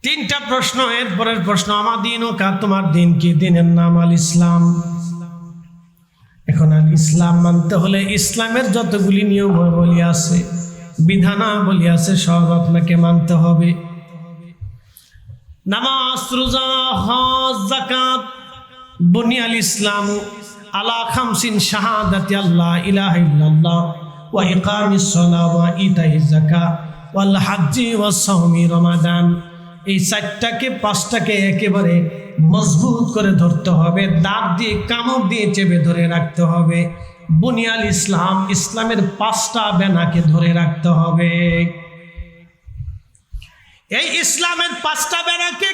তিনটা প্রশ্ন। এরপরের প্রশ্ন আমার দিন ও কা, তোমার দিন কি? দিনের নাম আল ইসলাম। এখন আল ইসলাম মানতে হলে ইসলামের যতগুলি নিয়মাবলী আছে, বিধানাবলী আছে, সব আপনাকে মানতে হবে। নামাজ, রোজা, হজ, যাকাত। বুনিয়াল ইসলাম আলা খামসিন শাহাদাতি আল্লাহ ইলাহা ইল্লাল্লাহ ওয়া ইকামিস সালাহ ওয়া ইতাইজ যাকাত ওয়াল হজ্জি ওয়াস সাওমি রমাদান। এই চারটাকে পাঁচটাকে একেবারে মজবুত করে ধরতে হবে, দাঁত দিয়ে কামড় দিয়ে চেপে ধরে রাখতে হবে। বুনিয়াল ইসলাম, ইসলামের পাঁচটা বেনাকে ধরে রাখতে হবে। এই ইসলামের পাঁচটা বেনাকে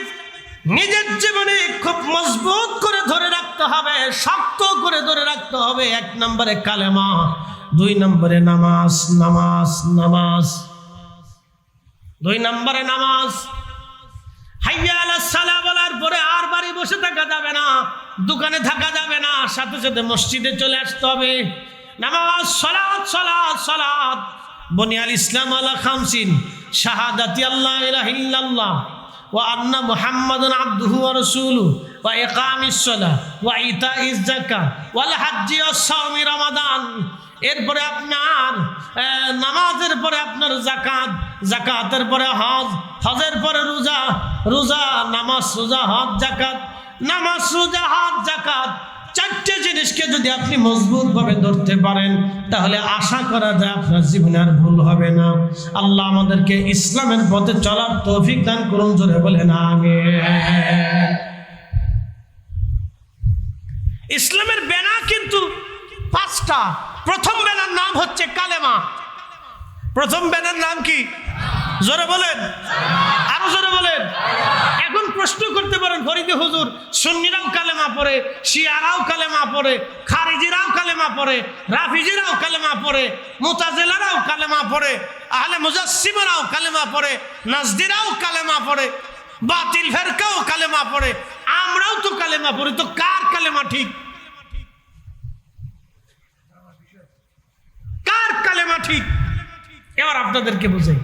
নিজের জীবনে খুব মজবুত করে ধরে রাখতে হবে, শক্ত করে ধরে রাখতে হবে। এক নম্বরে কালেমা, দুই নম্বরে নামাজ নামাজ নামাজ, দুই নম্বরে নামাজ। হাইয়া আলাস সালাহ বলার পরে আর বাড়ি বসে থাকা যাবে না, দোকানে থাকা যাবে না, সাথে সাথে মসজিদে চলে আসতে হবে। নামাজ, সালাত সালাত সালাত। বুনিয়াল ইসলাম আলা খামসিন শাহাদাতি আল্লাহ ইলাহা ইল্লাল্লাহ ওয়া আন্না মুহাম্মাদান আবদুহু ওয়া রাসূলুহু ওয়া ইকামিস সালাহ ওয়া ইতাইজ যাকাত ওয়াল হজ্জি ওয়াস সাওমি রমাদান। এরপরে আপনার নামাজের পরে আপনার যাকাত, যাকাতের পরে হজ, হজের পরে রোজা, রোজা নামাজ রোজা হজ যাকাত, নামাজ রোজা হজ যাকাত। চারটে জিনিসকে যদি আপনি মজবুতভাবে ধরতে পারেন, তাহলে আশা করা যায় আপনার জীবনে আর ভুল হবে না। আল্লাহ আমাদেরকে ইসলামের পথে চলার তৌফিক দান করুন, জোরে বলেন আমিন। ইসলামের বেনা কিন্তু পাঁচটা। প্রথম বেনার নাম হচ্ছে কালেমা। প্রথম বেনার নাম কি? জোরে বলেন, আরো জোরে বলেন। এখন প্রশ্ন করতে পারেন ফরিদে হুজুর, সুন্নিরাও কালেমা পড়ে, শিয়ারাও কালেমা পড়ে, খারিজিরাও কালেমা পড়ে, রাফিজিরাও কালেমা পড়ে, মুতাজিলারাও কালেমা পড়ে, আহলে মুজাসসিমারাও কালেমা পড়ে, নাজদিরাও কালেমা পড়ে, বাতিল ফেরকাও কালেমা পড়ে, আমরাও তো কালেমা পড়ি, তো কার কালেমা ঠিক? কার কালেমা ঠিক? এবার আপনাদেরকে বুঝাই,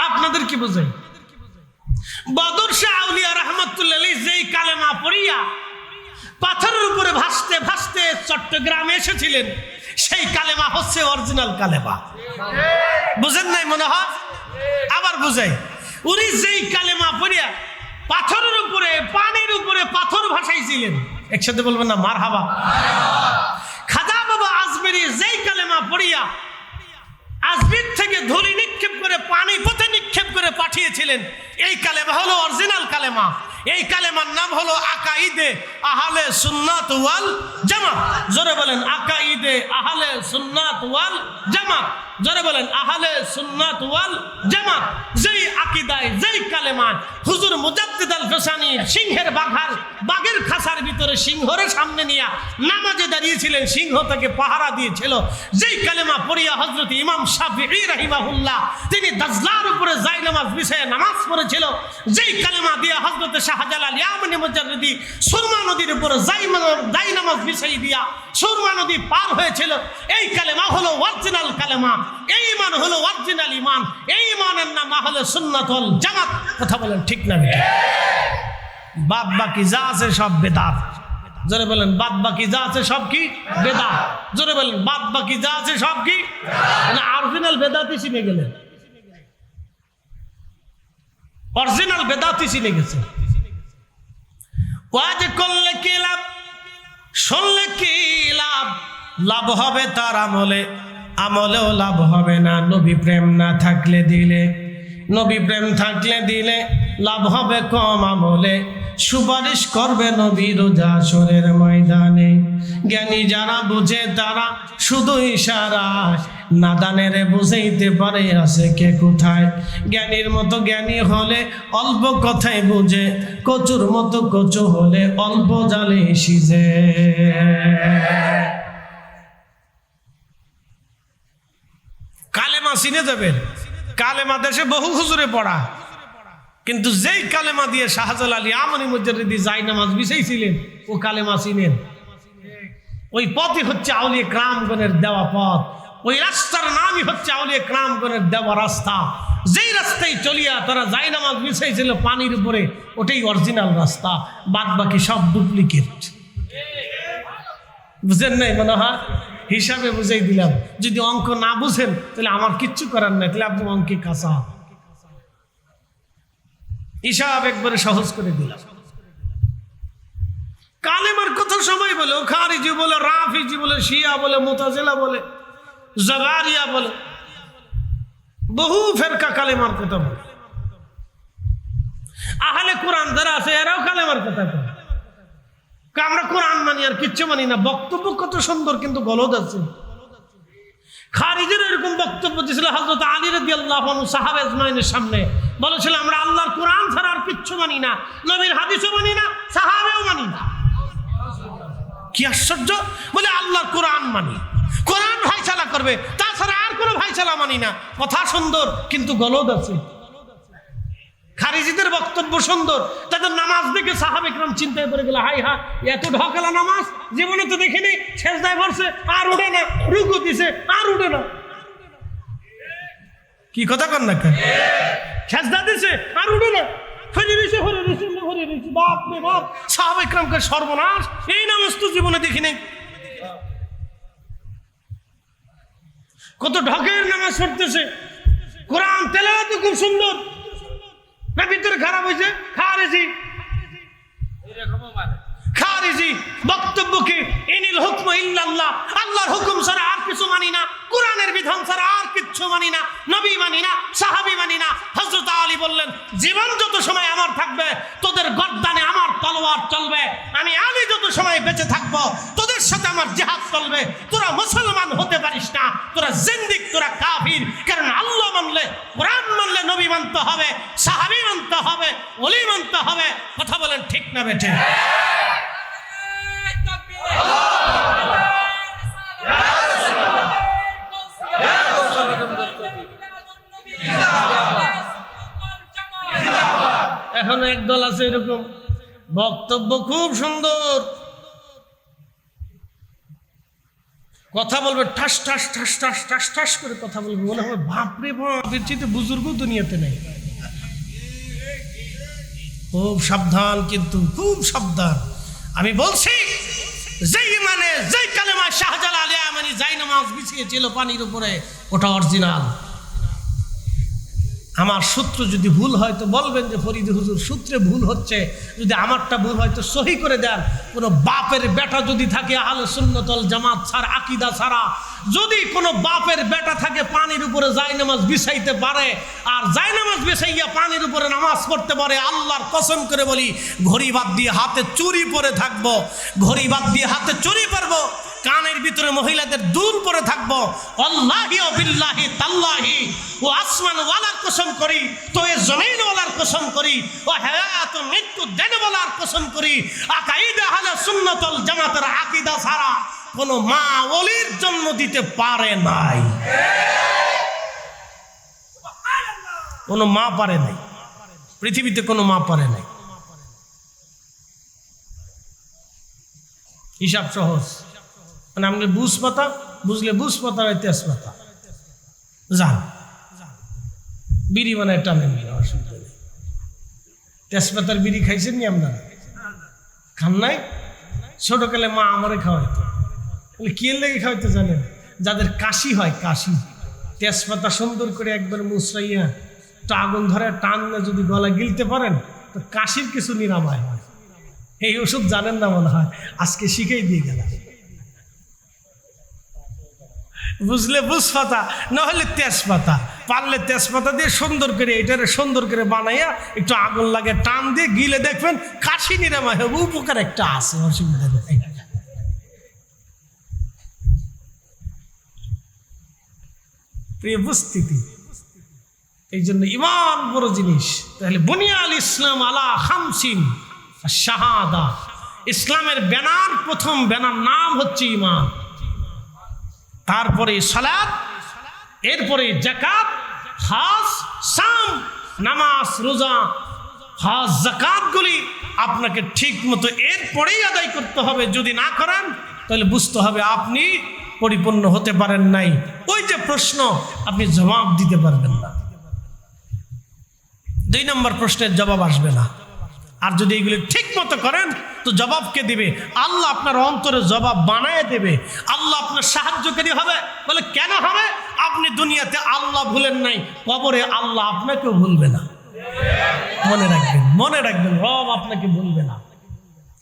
আপনাদেরকে বুঝাই। বদর শাহ আউলিয়া রাহমাতুল্লাহ আলাইহি যেই কালেমা পড়িয়া পাথরের উপরে ভাসতে ভাসতে চট্টগ্রামে এসেছিলেন, সেই কালেমা হচ্ছে অরিজিনাল কালেমা। বুঝেন নাই মনে হয়? আবার বুঝাই। উনি যেই কালেমা পড়িয়া পাথরের উপরে, পানির উপরে পাথর ভাসাইছিলেন, একসাথে বলবেন না মারহাবা? খাজা বাবা আজমেরি যেই কালেমা পড়িয়া আজমির থেকে ধুলি নিক্ষেপ করে পানি পথে নিক্ষেপ করে পাঠিয়েছিলেন, এই কালেমা হলো অরিজিনাল কালেমা। এই কালেমার নাম হলো আকাইদে আহলে সুন্নাত ওয়াল জামাত। জোরে বলেন আকাইদে আহলে সুন্নাত ওয়াল জামাত। জোরে বলেন আহলে সুন্নাত ওয়াল জামাত। যেই আকীদায়, যেই কালেমায় হুজুর মুজাদ্দিদ আল ফিসানি সিংহের বাঘের খাঁচার ভিতরে সিংহরে সামনে নিয়ে নামাজে দাঁড়িয়েছিলেন, সিংহ তাকে পাহারা দিয়েছিল, যেই কালেমা পড়িয়া হযরত ইমাম শাফিঈ রাহিমাহুল্লাহ তিনি দাজলার উপরে জায়নামাজ বিছায় নামাজ পড়েছিল, যেই কালেমা দিয়া হযরত শাহজালাল ইয়ামানি মুজাদ্দিদি সুরমা নদীর উপরে জায়নামাজ বিছাই দিয়া সুরমা নদী পার হয়েছিল, এই কালেমা হলো অরিজিনাল কালেমা। এই ঈমান হলো অরিজিনাল ঈমান। এই ঈমানের নাম আহলে সুন্নাত ওয়াল জামাত। কথা বলেন ঠিক না? বাদ বাকি যা আছে সব বেদাত। জোরে বলেন বাদ বাকি যা আছে সব কি? বেদাত। জোরে বলেন বাদ বাকি যা আছে সব কি? মানে অরিজিনাল বেদাতই চিনে গেলেন, অরিজিনাল বেদাতই চিনে গেছে। ওয়াজ করলে কি লাভ, শুনলে কি লাভ? লাভ হবে তার আমলে, আমলেও লাভ হবে না নবী প্রেম না থাকলে দিলে। নবী প্রেম থাকলে দিলে লাভ হবে কম আমলে, সুপারিশ করবে নবী রোজ হাশরের ময়দানে। জ্ঞানী যারা বুঝে তারা শুধু ইশারায়, নাদানের বুঝাইতে পারে আছে কে কোথায়। জ্ঞানীর মতো জ্ঞানী হলে অল্প কথাই বুঝে, কচুর মতো কচু হলে অল্প জালে সিজে। কালেমা চিনে যাবেন। কালেমা দেশে বহু হুজুরে পড়া, কিন্তু যেই কালেমা দিয়ে শাহজালাল ইয়ামানি মুজাদ্দিদি জায়নামাজ বিছাইছিলেন, ও কালেমা চিনেন। ওই পথই হচ্ছে আউলিয়া কেরামগণের দেওয়া পথ, ওই রাস্তার নামই হচ্ছে আউলিয়া কেরামগণের দেওয়া রাস্তা। যেই রাস্তায় চলিয়া তারা জায়নামাজ বিছাইছিল পানির উপরে, ওটাই অরিজিনাল রাস্তা, বাদ বাকি সব ডুপ্লিকেট। বুঝেন নাই মনে হয়? হিসাবে বুঝাই দিলাম। যদি অঙ্ক না বুঝেন তাহলে আমার কিচ্ছু করার নাই, তাহলে আপনি অঙ্কে কাঁচা। হিসাব একবারে সহজ করে দিলাম। কালেমার কথা সবাই বলে, ও খারিজি বলে, রাফিজি বলে, শিয়া বলে, মুতাজিলা বলে, জাবারিয়া বলে, বহু ফেরকা কালেমার কথা বলে। আহলে কোরআন যারা আছে এরাও কালেমার কথা বলে। আমরা কোরআন মানি আর কিচ্ছু মানি না। বক্তব্য কত সুন্দর, কিন্তু গলদ আছে। খারিজের এরকম বক্তব্য দিয়েছিল হযরত আলী রাদিয়াল্লাহু আনহু সাহাবা আজমাইনের সামনে, বলেছিল আমরা আল্লাহর কোরআন ছাড়া আর কিচ্ছু মানি না, নবীর হাদিসও মানি না, সাহাবেও মানি না। কি আশ্চর্য! বলে আল্লাহর কোরআন মানি, কোরআন ফায়সালা করবে, তাছাড়া আর কোনো ফায়সালা মানি না। কথা সুন্দর, কিন্তু গলদ আছে। খারিজিদের বক্তব্য সুন্দর, তাদের নামাজ দেখে সাহাবে কিরাম চিন্তায় পড়ে গেল, হাই হা এত ঢকালা নামাজ জীবনে তো দেখিনি। সেজদায় পড়ছে আর উঠে না, রুকু দিছে আর উঠে না। কি কথা কন না? সেজদা দিছে আর উঠে না, ফেলে দিছে, ফেলে দিছে, ফেলে দিছে। বাপ রে বাপ, সাহাবে কিরামকে সর্বনাশ, এই নামাজ তো জীবনে দেখিনি। কত ঢকের নামাজ পড়তেছে, কোরআন তেলাওয়াত খুব সুন্দর, না ভিতরে খারাপ হয়েছে। খারিজি বক্তব্য কি? ইনিল হুকম ইল্লাল্লাহ, আল্লাহর হুকুম ছাড়া আর কিছু মানি না, কোরআনের বিধান ছাড়া আর কিচ্ছু মানি না, নবী মানি না, সাহাবী মানি না। হযরত আলী বললেন, জীবন যত সময় আমার থাকবে তোদের গর্দানে আমার তলোয়ার চলবে। আমি আলী যত সময় বেঁচে থাকবো তোদের সাথে আমার জিহাদ চলবে, তোরা মুসলমান হতে পারিস না, তোরা জিন্দিক, তোরা কাফির। কারণ আল্লাহ মানলে, কোরআন মানলে নবী মানতে হবে, সাহাবী মানতে হবে, ওলি মানতে হবে। কথা বলেন ঠিক না বেঠে? এখন একদল আছে এরকম বক্তব্য খুব সুন্দর, কথা বলবে ঠাস ঠাস ঠাস ঠাস ঠাস ঠাস করে কথা বলবে, মনে হবে বাপরে বাপ, এর চেয়ে বুজুর্গ দুনিয়াতে নেই। খুব সাবধান, কিন্তু খুব সাবধান। আমি বলছি, যেই মানে যেই কালেমা শাহজালাল ইয়ামানি যাই নামাজ বিছিয়েছিল পানির উপরে, ওটা অরিজিনাল। আমার সূত্র যদি ভুল হয় তো বলবেন যে ফরিদ হুজুর সূত্রে ভুল হচ্ছে, যদি আমারটা ভুল হয় তো সহি করে দেন। কোনো বাপের বেটা যদি থাকে আহলে সুন্নাত ওয়াল জামাত ছাড়া, আকীদা ছাড়া, যদি কোনো বাপের বেটা থাকে পানির উপরে জায়নামাজ বিছাইতে পারে, আর জায়নামাজ বিছাইয়া পানির উপরে নামাজ পড়তে পারে, আল্লাহর কসম করে বলি, ঘড়ি বাদ দিয়ে হাতে চুরি পরে থাকবো, ঘড়ি বাদ দিয়ে হাতে চুরি পরবো, কানের ভিতরে মহিলাদের দুল পরে থাকবো, আল্লাহি ও বিল্লাহি তাল্লাহি ও আসমান ওয়ালার কসম করি, তো এ জমিন ওয়ালার কসম করি, ও হায়াত ও মৃত্যু দেন ওয়ালার কসম করি, আকাইদা আহলে সুন্নাত ওয়াল জামাতের আকীদা ছাড়া কোনো মা ওলির জন্ম দিতে পারে নাই, কোনো মা পারে নাই, পৃথিবীতে কোনো মা পারে নাই। হিসাব সহজ, মানে আপনি বুঝ পাতা বুঝলে বুঝ পাতা হয় তেজপাতা, যান বিড়ি বানায় টানেন, অসুবিধা নেই। তেজপাতার বিড়ি খাইছেন নি আপনারা? খান নাই? ছোটকালে মা আমারে খাওয়াইতো, কি লেগে খাওয়াইতো জানেন? যাদের কাশি হয়, কাশি, তেজপাতা সুন্দর করে একবার মুছরাইয়া একটু আগুন ধরে টান যদি গলা গিলতে পারেন তো কাশির কিছু নিরাময় হয়। এই ওষুধ জানেন না মনে হয়, আজকে শিখেই দিয়ে গেলাম। বুঝলে বুঝ পাতা, না হলে তেজপাতা, পারলে তেজপাতা দিয়ে সুন্দর করে এটারে সুন্দর করে বানাইয়া একটু আগুন লাগে টান দিয়ে গিলে দেখবেন কাশি নিরাময় হবে, উপকার একটা আছে, অসুবিধা নেই। প্রিয় উপস্থিতি, এই জন্য ইমান বড় জিনিস। তাহলে বুনিয়াল ইসলাম আলা খামসিন শাহাদা, ইসলামের ব্যানার, প্রথম ব্যানার নাম হচ্ছে ইমান, তারপরে সালাত, এরপরে যাকাত, হজ, সাম, নামাজ, রোজা, হজ, যাকাতগুলি আপনাকে ঠিক মতো এরপরেই আদায় করতে হবে। যদি না করেন তাহলে বুঝতে হবে আপনি পরিপূর্ণ হতে পারেন নাই। ওই যে প্রশ্ন, আপনি জবাব দিতে পারবেন না, 2 নম্বর প্রশ্নের জবাব আসবে না। আর যদি এগুলি ঠিক মতো করেন তো জবাব কে দিবে? আল্লাহ আপনার অন্তরে জবাব বানায় দেবে, আল্লাহ আপনার সাহায্যকারী হবে। বলে কেন হবে? আপনি দুনিয়াতে আল্লাহ ভুলেন নাই, কবরে আল্লাহ আপনাকেও ভুলবে না। মনে রাখবেন, মনে রাখবেন, রব আপনাকে ভুলবে না,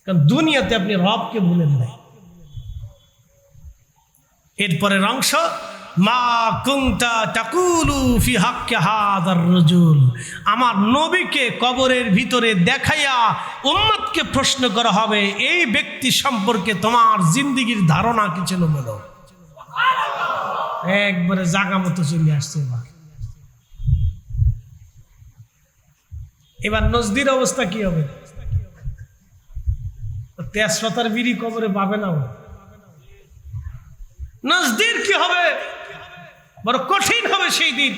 কারণ দুনিয়াতে আপনি রবকে ভুলেন নাই। এরপরের অংশ, মা কুনতা তাকুলু ফি হাক্কি হাযার রাজুল, আমার নবীকে কবরের ভিতরে দেখাইয়া উম্মতকে প্রশ্ন করা হবে, এই ব্যক্তি সম্পর্কে তোমার জিন্দেগীর ধারণা কি ছিল বলো। একবারে জাগা মতো চলে আসছে। এবার নজদির অবস্থা কি হবে? তেজপাতার বিড়ি কবরে পাবে না, নজদির কি হবে? বড় কঠিন হবে সেই দিন।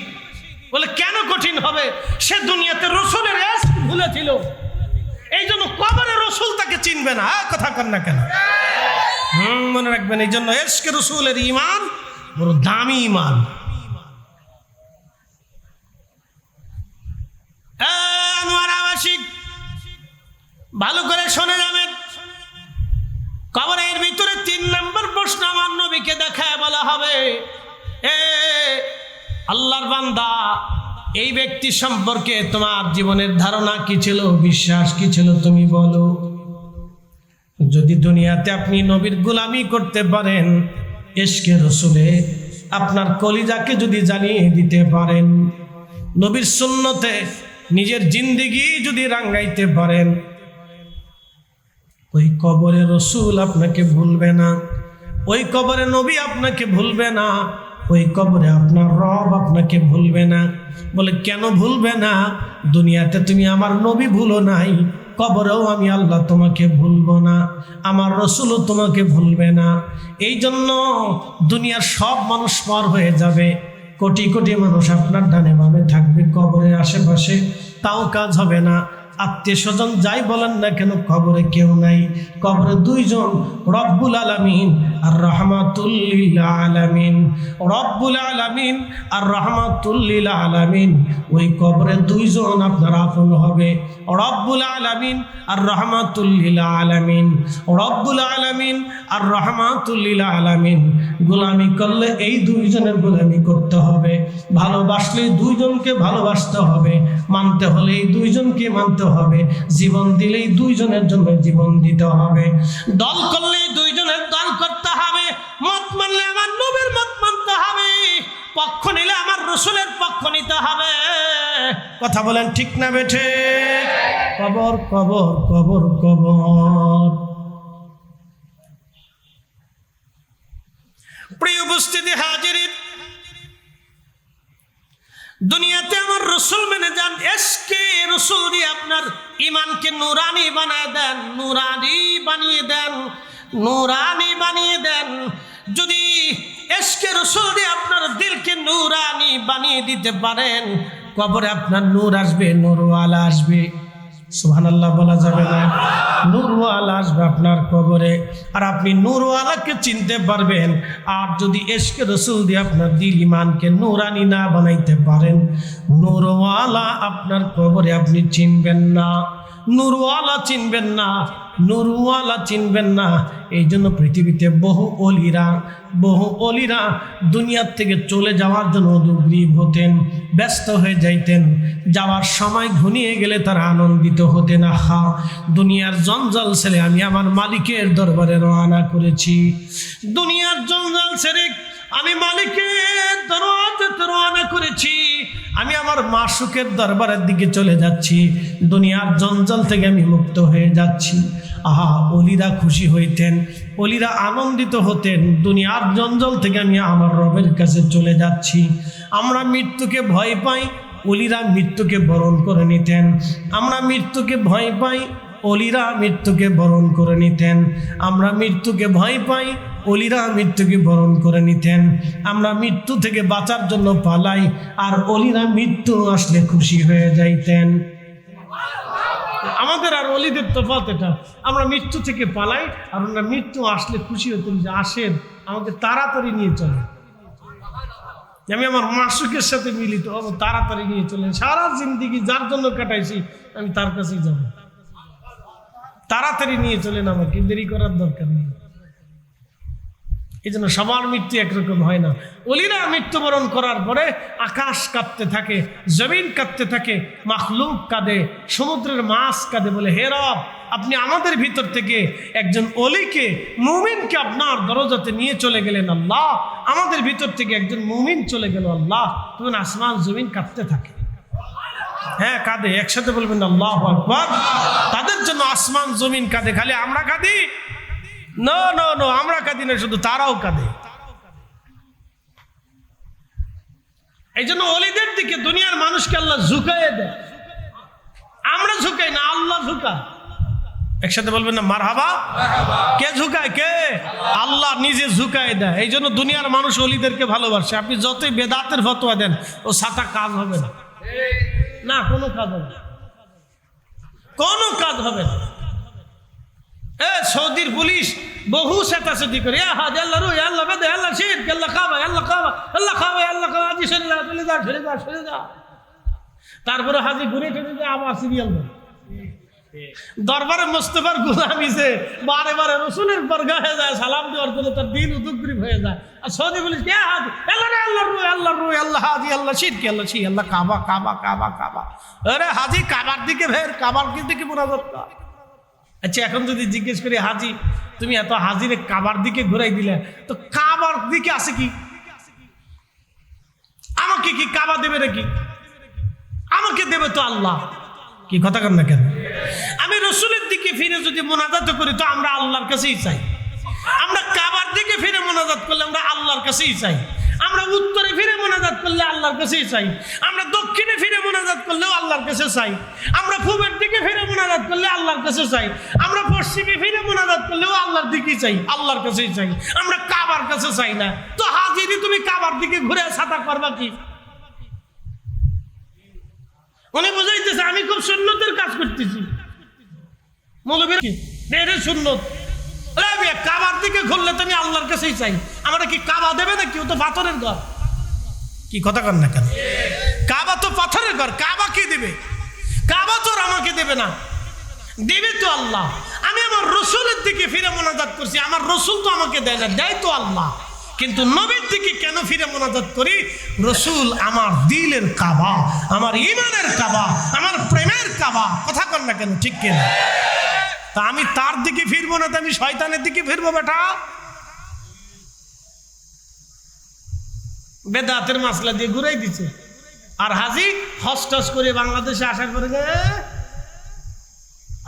বলে কেন কঠিন হবে? সে দুনিয়াতে রসুলের ইশক ভুলেছিল, এই জন্য কবরে রসুল তাকে চিনবে না। কথা কর না কেন? মনে রাখবেন, এই জন্য ইশকে রসুলের ঈমান বড় দামি ঈমান। আনোয়ারাবাসী ভালো করে শুনে যাবেন, কবরের ভিতরে 3 নম্বর প্রশ্ন আমার নবীকে দেখায় বলা হবে, এ আল্লাহর বান্দা, এই ব্যক্তি সম্পর্কে তোমার জীবনের ধারণা কি ছিল, বিশ্বাস কি ছিল, তুমি বলো। যদি দুনিয়াতে আপনি নবীর গোলামি করতে পারেন, ইশকে রসুলে আপনার কলিজাকে যদি জানিয়ে দিতে পারেন, নবীর সুন্নতে নিজের জিন্দেগি যদি রাঙ্গাইতে পারেন, ওই কবরে রসুল আপনাকে ভুলবে না। ওই কবরে নবী আপনাকে ভুলবে না, ওই কবরে আপনার রব আপনাকে ভুলবে না। বলে কেন ভুলবে না? দুনিয়াতে তুমি আমার নবী ভুলো নাই, কবরেও আমি আল্লাহ তোমাকে ভুলবো না, আমার রসুলও তোমাকে ভুলবে না। এই জন্য দুনিয়ার সব মানুষ পর হয়ে যাবে, কোটি কোটি মানুষ আপনার ডানে বামে থাকবে কবরের আশেপাশে, তাও কাজ হবে না। আত্মীয় স্বজন যাই বলেন না কেন, কবরে কেউ নাই। কবরে দুইজন, রব্বুল আলামিন আর রাহমাতুল লিল আলামিন। রব্বুল আলামিন আর রাহমাতুল লিল আলামিন, ওই কবরে দুইজন আপনার আপন হবে। রব্বুল আলামিন আর রাহমাতুল লিল আলামিন, রব্বুল আলামিন আর রাহমাতুল লিল আলামিন। গোলামি করলে এই দুইজনের গোলামি করতে হবে, ভালোবাসলে দুইজনকে ভালোবাসতে হবে, মানতে হলে এই দুইজনকে মানতে হবে, জীবন দিলেই দুইজনের জন্য জীবন দিতে হবে, দল করলে দুইজনের দল করতে হবে, মত মানলে আমার নবীর মত মানতে হবে, পক্ষ নিলে আমার রসুলের পক্ষ নিতে হবে। কথা বলেন ঠিক না বেঠে? কবর কবর কবর কবর। প্রিয় উপস্থিতি হাজিরিন, দুনিয়াতে আমার রসুল মেনে যান, এসকে রসুল দিয়ে আপনার ইমানকে নুরানি বানায় দেন, নুরানি বানিয়ে দেন, নুরানি বানিয়ে দেন। যদি এসকে রসুল দিয়ে আপনার দিলকে নুরানি বানিয়ে দিতে পারেন, কবরে আপনার নূর আসবে, নূরওয়ালা আসবে। সুবহানাল্লাহ বলা যাবে না? নূরওয়ালা আসবে আপনার কবরে, আর আপনি নূরওয়ালাকে চিনতে পারবেন। আর যদি এশকে রসুল দিয়ে আপনার দিল ইমানকে নূরানি না বানাইতে পারেন, নূরওয়ালা আপনার কবরে আপনি চিনবেন না, নূরওয়ালা চিনবেন না, নূরওয়ালা চিনবেন না। এই জন্য পৃথিবীতে বহু অলিরা দুনিয়ার থেকে চলে যাওয়ার জন্য উদ্গ্রীব হতেন, ব্যস্ত হয়ে যাইতেন, যাওয়ার সময় ঘনিয়ে গেলে তারা আনন্দিত হতেন। আহা, দুনিয়ার জঞ্জাল ছেড়ে আমি আমার মালিকের দরবারে রওনা করেছি, দুনিয়ার জঞ্জাল ছেড়ে আমি মালিকের দরবারে রওনা করেছি, আমি আমার মাসুকের দরবারের দিকে চলে যাচ্ছি, দুনিয়ার জঞ্জাল থেকে আমি মুক্ত হয়ে যাচ্ছি। আহা, অলিরা খুশি হইতেন, অলিরা আনন্দিত হতেন, দুনিয়ার জঞ্জাল থেকে আমি আমার রবের কাছে চলে যাচ্ছি। আমরা মৃত্যুকে ভয় পাই, অলিরা মৃত্যুকে বরণ করে নিতেন। আমরা মৃত্যুকে ভয় পাই, অলিরা মৃত্যুকে বরণ করে নিতেন। আমরা মৃত্যুকে ভয় পাই, অলিরা মৃত্যুকে বরণ করে নিতেন। আমরা মৃত্যু থেকে বাঁচার জন্য পালাই, আর অলিরা মৃত্যু আসলে খুশি হয়ে যাইতেন। আমাদের আর অলিদের তফাৎ এটা, আমরা মৃত্যু থেকে পালাই, আর ওনারা মৃত্যু আসলে খুশি হতেন যে আসেন আমাকে তাড়াতাড়ি নিয়ে চলে, আমি আমার মাসুকের সাথে মিলিত হবো, তাড়াতাড়ি নিয়ে চলেন। সারা জিন্দিগি যার জন্য কাটাইছি আমি তার কাছেই যাব, তাড়াতাড়ি নিয়ে চলেন, আমাকে দেরি করার দরকার নেই। এই জন্য সবার মৃত্যু একরকম হয় না। অলিরা মৃত্যুবরণ করার পরে আকাশ কাঁপতে থাকে, জমিন কাঁপতে থাকে, মাখলুক কাঁদে, সমুদ্রের মাছ কাঁদে, বলে হে রব, আপনি আমাদের ভিতর থেকে একজন অলিকে, মুমিনকে আপনার দরজাতে নিয়ে চলে গেলেন আল্লাহ, আমাদের ভিতর থেকে একজন মুমিন চলে গেল আল্লাহ। তখন আসমান জমিন কাঁপতে থাকে, হ্যাঁ কাঁদে, একসাথে বলবেন আল্লাহু আকবার। তাদের জন্য আসমান জমিন কাঁদে, খালি আমরা কাঁদি? নো নো নো, আমরা কাঁদি না, শুধু তারাও কাঁদে। এই জন্য অলিদের দিকে দুনিয়ার মানুষকে আল্লাহ ঝুঁকায় দেয়, আমরা ঝুঁকাই না, আল্লাহ ঝুঁকায়। একসাথে বলবেন না মারহাবা? কে ঝুঁকায়? কে? আল্লাহ নিজে ঝুঁকায় দেয়। এই জন্য দুনিয়ার মানুষ অলিদেরকে ভালোবাসে। আপনি যতই বেদাতের ফতোয়া দেন, ও সাথা কাজ হবে না, না কোনো কাজ হবে না, কোনো কাজ হবে না। সৌদির পুলিশ বহু সেটাসেটি করে, আল্লাহ রুই, আল্লাহ বেদে, আল্লাহ শির, আল্লাহ খাওয়া, আল্লাহ খাওয়া, আল্লাহ খাওয়া, আল্লাহ খাওয়া, আজি সরে যা, চলে যা, সরে যা, সরে যা। তারপরে হাজি ঘুরে টেনে যায়, আবার সিরিয়াল দেয়। দরবারে মোস্তফার গোলামিছে বারে বারে রসুলের বরগাহে যায়, সালাম দেওয়ার জন্য তার দিন উদ্গ্রীব হয়ে যায়। আর সৌদি পুলিশ কে হাজি, আল্লাহ রে, আল্লাহ রুই, আল্লাহ রুই, আল্লাহ হাজি, আল্লাহ শির, আল্লাহ শি, আল্লাহ কাবা, কাবা, কাবা, কাবা। আরে হাজি কাবার দিকে ফের, কাবার দিকে মুনাজাত কর। আচ্ছা, এখন যদি জিজ্ঞেস করি হাজি, তুমি এত হাজিরে কাবার দিকে ঘুরাই দিলে, তো কাবার দিকে আছে কি? আমাকে কি কাবা দেবে নাকি? আমাকে দেবে তো আল্লাহ। কি কথা কর না কেন? আমি রসুলের দিকে ফিরে যদি মোনাজাত করি, তো আমরা আল্লাহর কাছেই চাই। আমরা কাবার দিকে দিকে ফিরে মোনাজাত করলে আমরা আল্লাহর কাছেই চাই, আমরা উত্তরে ফিরে মোনাজাত করলে আল্লাহর কাছেই চাই, আমরা দক্ষিণে ফিরে মোনাজাত করলেও আল্লাহর কাছে চাই, আমরা পূবের দিকে ফিরে মোনাজাত করলে আল্লাহর কাছে চাই, আমরা পশ্চিমে ফিরে মোনাজাত করলেও আল্লাহর দিকেই চাই, আল্লাহর কাছেই চাই, আমরা কাবার কাছে চাই না। তো হাজিরি তুমি কাবার দিকে ঘুরে ছাতা করবা কি? উনি বুঝাইতেছে আমি খুব সুন্নতের কাজ করতেছি। মৌলবীর এটা সুন্নত, কাবার দিকে ঘুরলে তুমি আল্লাহর কাছেই চাই। আমরা কি কাবা দেবে না? কেউ তো পাথরের ঘর, কি কথা কর না কেন? কাবা তো পাথরের ঘর, কাবা কি দেবে? কাবা তো আমাকে দেবে না, দেবে তো আল্লাহ। আমি আমার রসুলের দিকে ফিরে মোনাজাত করছি, আমার রসুল তো আমাকে দেয় না, দেয় তো আল্লাহ। কিন্তু নবীর দিকে কেন ফিরে মোনাজাত করি? রসুল আমার দিলের কাবা, আমার ইমানের কাবা, আমার প্রেমের কাবা। কথা কর না কেন? ঠিক কিনা? তা আমি তার দিকে ফিরবো না, তো আমি শয়তানের দিকে ফিরবো বেটা। বেদাতের মাসলা দিয়ে ঘুরাই দিচ্ছে। আর হাজি হস করে বাংলাদেশে আসার পরে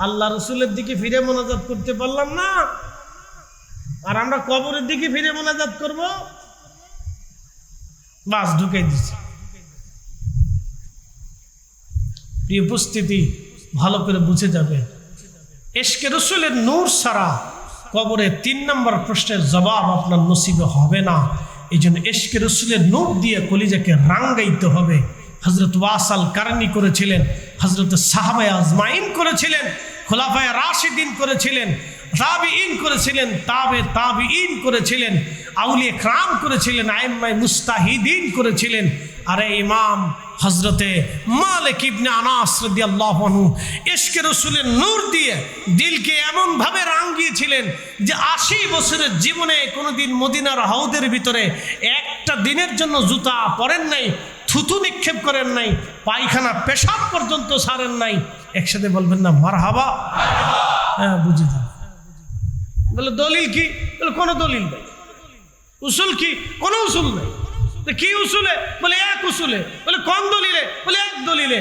আল্লাহ রসুলের দিকে ফিরে মোনাজাত করতে পারলাম না, আর আমরা কবরের দিকে ফিরে মোনাজাত করব, বাস ঢুকাই দিচ্ছে। প্রিয় উপস্থিতি, ভালো করে বুঝে যাবে, ইশকে রসুলের নূর ছাড়া কবরে ৩ নম্বর প্রশ্নের জবাব আপনার নসিবে হবে না। এই জন্য ইশকে রসুলের নূর দিয়ে কলিজাকে রাঙ্গাইতে হবে। হযরত ওয়াসাল কারনী করেছিলেন, হযরত সাহাবায়ে আজমাইন করেছিলেন, খোলাফায়ে রাশিদিন করেছিলেন, তাবিঈন করেছিলেন, তাবিঈন করেছিলেন, আউলিয়া کرام করেছিলেন, আইম্মায়ে মুস্তাহিদিন করেছিলেন। আরে ইমাম হযরতে মালিক ইবনে আনাস রাদিয়াল্লাহু আনহু ইশকে রাসূলের নূর দিয়ে দিলকে এমন ভাবে রাঙিয়েছিলেন যে ৮০ বছরের জীবনে কোনোদিন মদিনার হাউদের ভিতরে একটা দিনের জন্য জুতা পরেন নাই, থুতু নিক্ষেপ করেন নাই, পায়খানা পেশাব পর্যন্ত ছাড়েন নাই। একসাথে বলবেন না মারহাবা? হ্যাঁ, বুঝে যান। বলে দলিল কি? বলে কোনো দলিল নাই। উসুল কি? কোনো উসুল নাই। কি উসুলে? বলে এক উসুলে। বলে কোন দলিলে? বলে এক দলিলে।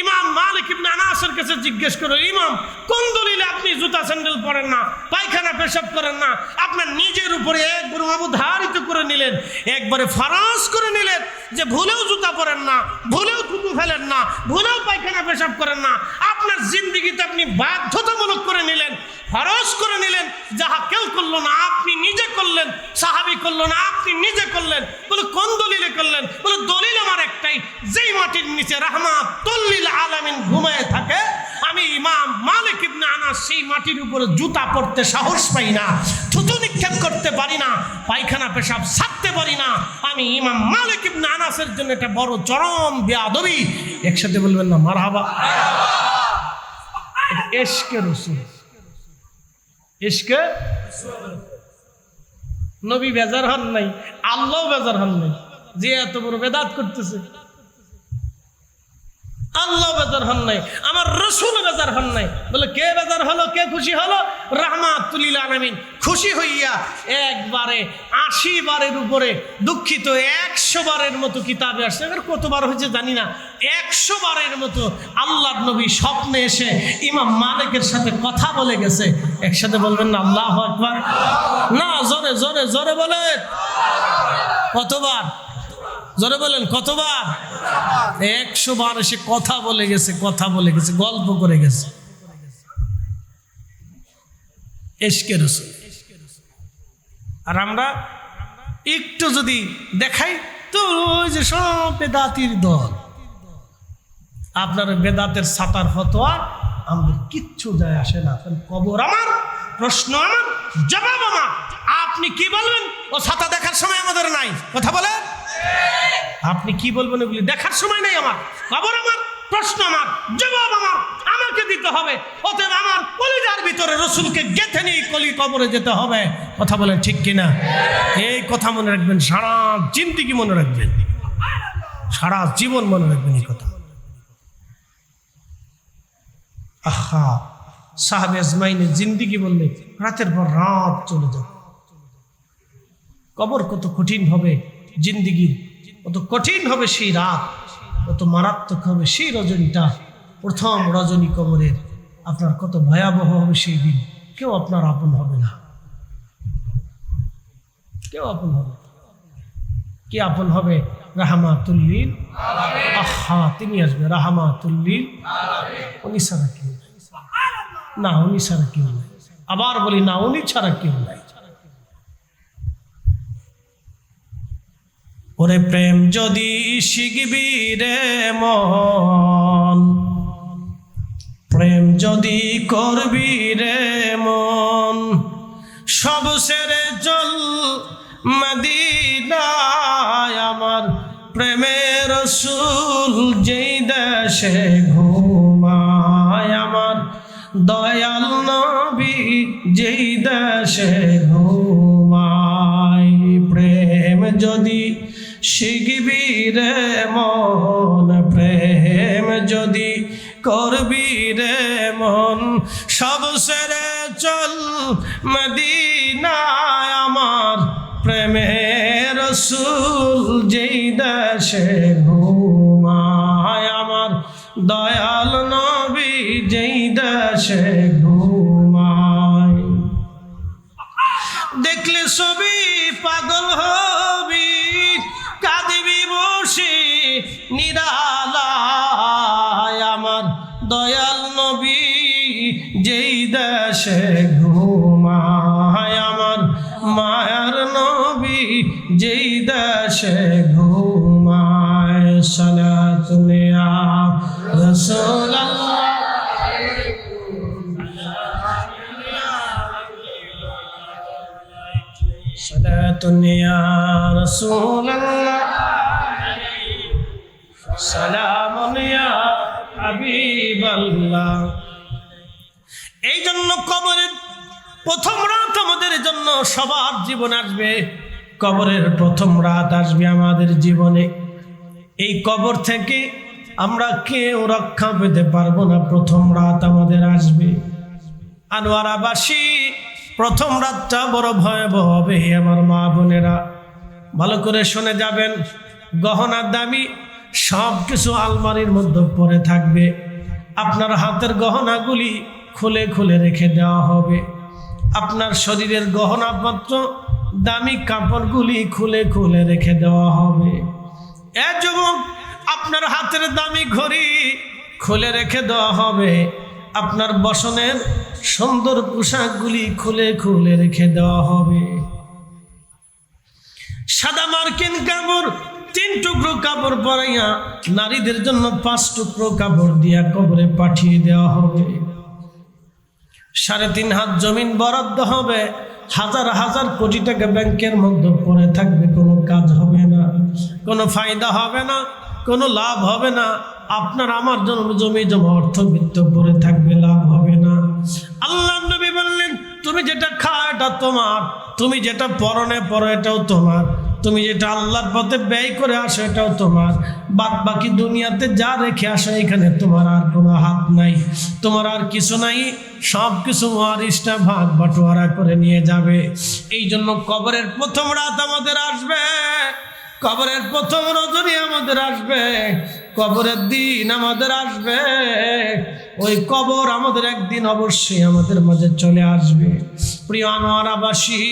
ইমাম মালিক ইবনে আনাসের কাছে জিজ্ঞেস করো, ইমাম কোন দলিলে আপনি জুতা স্যান্ডেল পরেন না, পায়খানা পেশাব করেন না? আপনার নিজের উপরে একবার অবধারিত করে নিলেন, একবারে ফরজ করে নিলেন যে ভুলেও জুতা পরেন না, ভুলেও থুতু ফেলেন না, ভুলেও পায়খানা পেশাব করেন না। আপনার জিন্দেগিতে আপনি বাধ্যতামূলক করে নিলেন, ফরজ করে নিলেন। যাহা কেউ করলো না আপনি নিজে করলেন, সাহাবী করলো না আপনি নিজে করলেন। বলে কোন দলিলে করলেন? বলে দলিল আমার একটাই, যেই মাটির নিচে রাহমাতুল লিল আলামিন ঘুমায় থাকে, আমি ইমাম মালিক ইবনে আনাস সেই মাটির উপরে জুতা পরতে সাহস পাই না, থুতু নিক্ষেপ করতে পারি না, পায়খানা পেশাব ছাড়তে পারি না। আমি ইমাম মালিক ইবনে আনাসের জন্য এটা বড় চরম বেয়াদবি। একসাথে বলবেন না মারহাবা? ইশকে রাসূল, ইশকে নবী বেজার হন নাই, আল্লাহ বেজার হন নাই যে এত বড় বেদাত করতেছে। আল্লাহ বেজার হন নাই, আমার রসুল বেজার হন নাই। বলে কে বেজার হলো, কে খুশি হলো? রাহমাতুল লিল আলামিন খুশি হইয়া একবারে ৮০ বারের উপরে, দুঃখিত ১০০ বারের মতো কিতাবে আসছে, কতবার হয়েছে জানি না, ১০০ বারের মতো আল্লাহর নবী স্বপ্নে এসে ইমাম মালিকের সাথে কথা বলে গেছে। একসাথে বলবেন না আল্লাহু আকবার? না, জোরে জোরে জোরে বলেন। কতবার? জোরে বলেন কতবার? ১০০ বার এসে কথা বলে গেছে, কথা বলে গেছে, গল্প করে গেছে। ইশকে রাসূল। আর আমরা একটু যদি দেখাই তো ওই যে সব বেদাতির দল, আপনার বেদাতের ছাতার ফতোয়া আমাদের কিচ্ছু যায় আসে না। কবর আমার, প্রশ্ন আমার, জবাব আমার। আপনি কি বলবেন ও ছাতা দেখার সময় আমাদের নাই। কথা বলে আপনি কি বলবেন এগুলি দেখার সময় নেই আমার। খবর আমার, প্রশ্ন আমার, জবাব আমার, আমাকে দিতে হবে। অতএব আমার কলিজার ভিতরে রসুলকে গেঁথে নিয়ে কবরে যেতে হবে। কথা বলেন ঠিক কিনা? এই কথা মনে রাখবেন, সারা জিন্দেগি মনে রাখবেন, সারা জীবন মনে রাখবেন এই কথা। আহা, সাহাবে আজমাইনের জিন্দেগি বললে রাতের পর রাত চলে যাবে। কবর কত কঠিন হবে, জিন্দেগির কত কঠিন হবে সেই রাত, কত মারাত্মক হবে সেই রজনীটা, প্রথম রজনী কবরের। আপনার কত ভয়াবহ হবে সেই দিন, কেউ আপনার আপন হবে না। কেউ আপন হবে না। কি আপন হবে? রাহমাতুল্লিল আলামিন। আহা, তিনি আসবে রাহমাতুল্লিল আলামিন। উনি ছাড়া কেউ নাই। না, উনি ছাড়া কেউ নাই। আবার বলি না, উনি ছাড়া কেউ নাই। ওরে প্রেম যদি শিখবি রে মন, প্রেম যদি করবি রে মন, সব ছেড়ে চল মদিনায় আমার প্রেমের রাসূল যেই দেশে ঘুমায়, আমার দয়াল নবী যেই দেশে ঘুমায়। প্রেম যদি শিখবি রে মন, প্রেম যদি করবি রে মন, সব ছেড়ে চল মদিনায় আমার প্রেমের রাসূল যেই দেশে ঘুমায়, আমার দয়াল নবী যেই দেশে ঘুমায়। দেখলে ছবি পাগল হবি, কাঁদিবি বসে নিরালায়, আমার দয়াল নবী যেই দেশে ঘুমায়, আমার মায়ার নবী যেই দেশে ঘুমায়। সালাতুন ইয়া রাসূলুল্লাহ, সালাতুন ইয়া রাসূলুল্লাহ, সালামুন ইয়া হাবিবাল্লাহ। এই জন্য কবরের প্রথম রাত আমাদের জন্য সবার জীবন আসবে। কবরের প্রথম রাত আসবে আমাদের জীবনে। এই কবর থেকে আমরা কেউ রক্ষা পেতে পারবো না। প্রথম রাত আমাদের আসবে। আনোয়ারাবাসী, প্রথম রাতটা বড় ভয়াবহ হবে। আমার মা বোনেরা ভালো করে শুনে যাবেন। গহনা দামি সব কিছু আলমারির মধ্যে পড়ে থাকবে। আপনার হাতের গহনাগুলি খুলে খুলে রেখে দেওয়া হবে। আপনার শরীরের গহনাপত্র দামি কাপড়গুলি খুলে খুলে রেখে দেওয়া হবে। এ যুবক, আপনার হাতের দামি ঘড়ি খুলে রেখে দেওয়া হবে। আপনার বসনের সুন্দর পোশাকগুলি খুলে খুলে রেখে দেওয়া হবে। সাদা মার্কিন কাপড় 3 টুকরো কাপড় পরাইয়া নারীদের জন্য 5 টুকরো কাপড় দিয়া কবরে পাঠিয়ে দেওয়া হবে। 3.5 হাত জমিন বরাদ্দ হবে। হাজার হাজার কোটি টাকা ব্যাংকের মধ্যে পড়ে থাকবে। কোনো কাজ হবে না, কোনো ফায়দা হবে না, কোনো লাভ হবে না। আপনার আমার জন্য জমি জমা অর্থবিত্ত পড়ে থাকবে, লাভ হবে না। আল্লাহ নবী বললেন, তুমি যেটা খাও এটা তোমার, তুমি যেটা পরনে পরো এটাও তোমার, তুমি যেটা আল্লাহর পথে ব্যয় করে আসো এটাও তোমার। বাদ বাকি দুনিয়াতে যা রেখে আসো এখানে তোমার আর কোনো হাত নাই, তোমার আর কিছু নাই। সব কিছু ওয়ারিসটা ভাগ বাটোয়ারা করে নিয়ে যাবে। এই জন্য কবরের প্রথম রাত আমাদের আসবে, কবরের প্রথম রজনী আমাদের আসবে, কবরের দিন আমাদের আসবে। ওই কবর আমাদের একদিন অবশ্যই আমাদের মাঝে চলে আসবে। প্রিয় আনোয়ারাবাসী,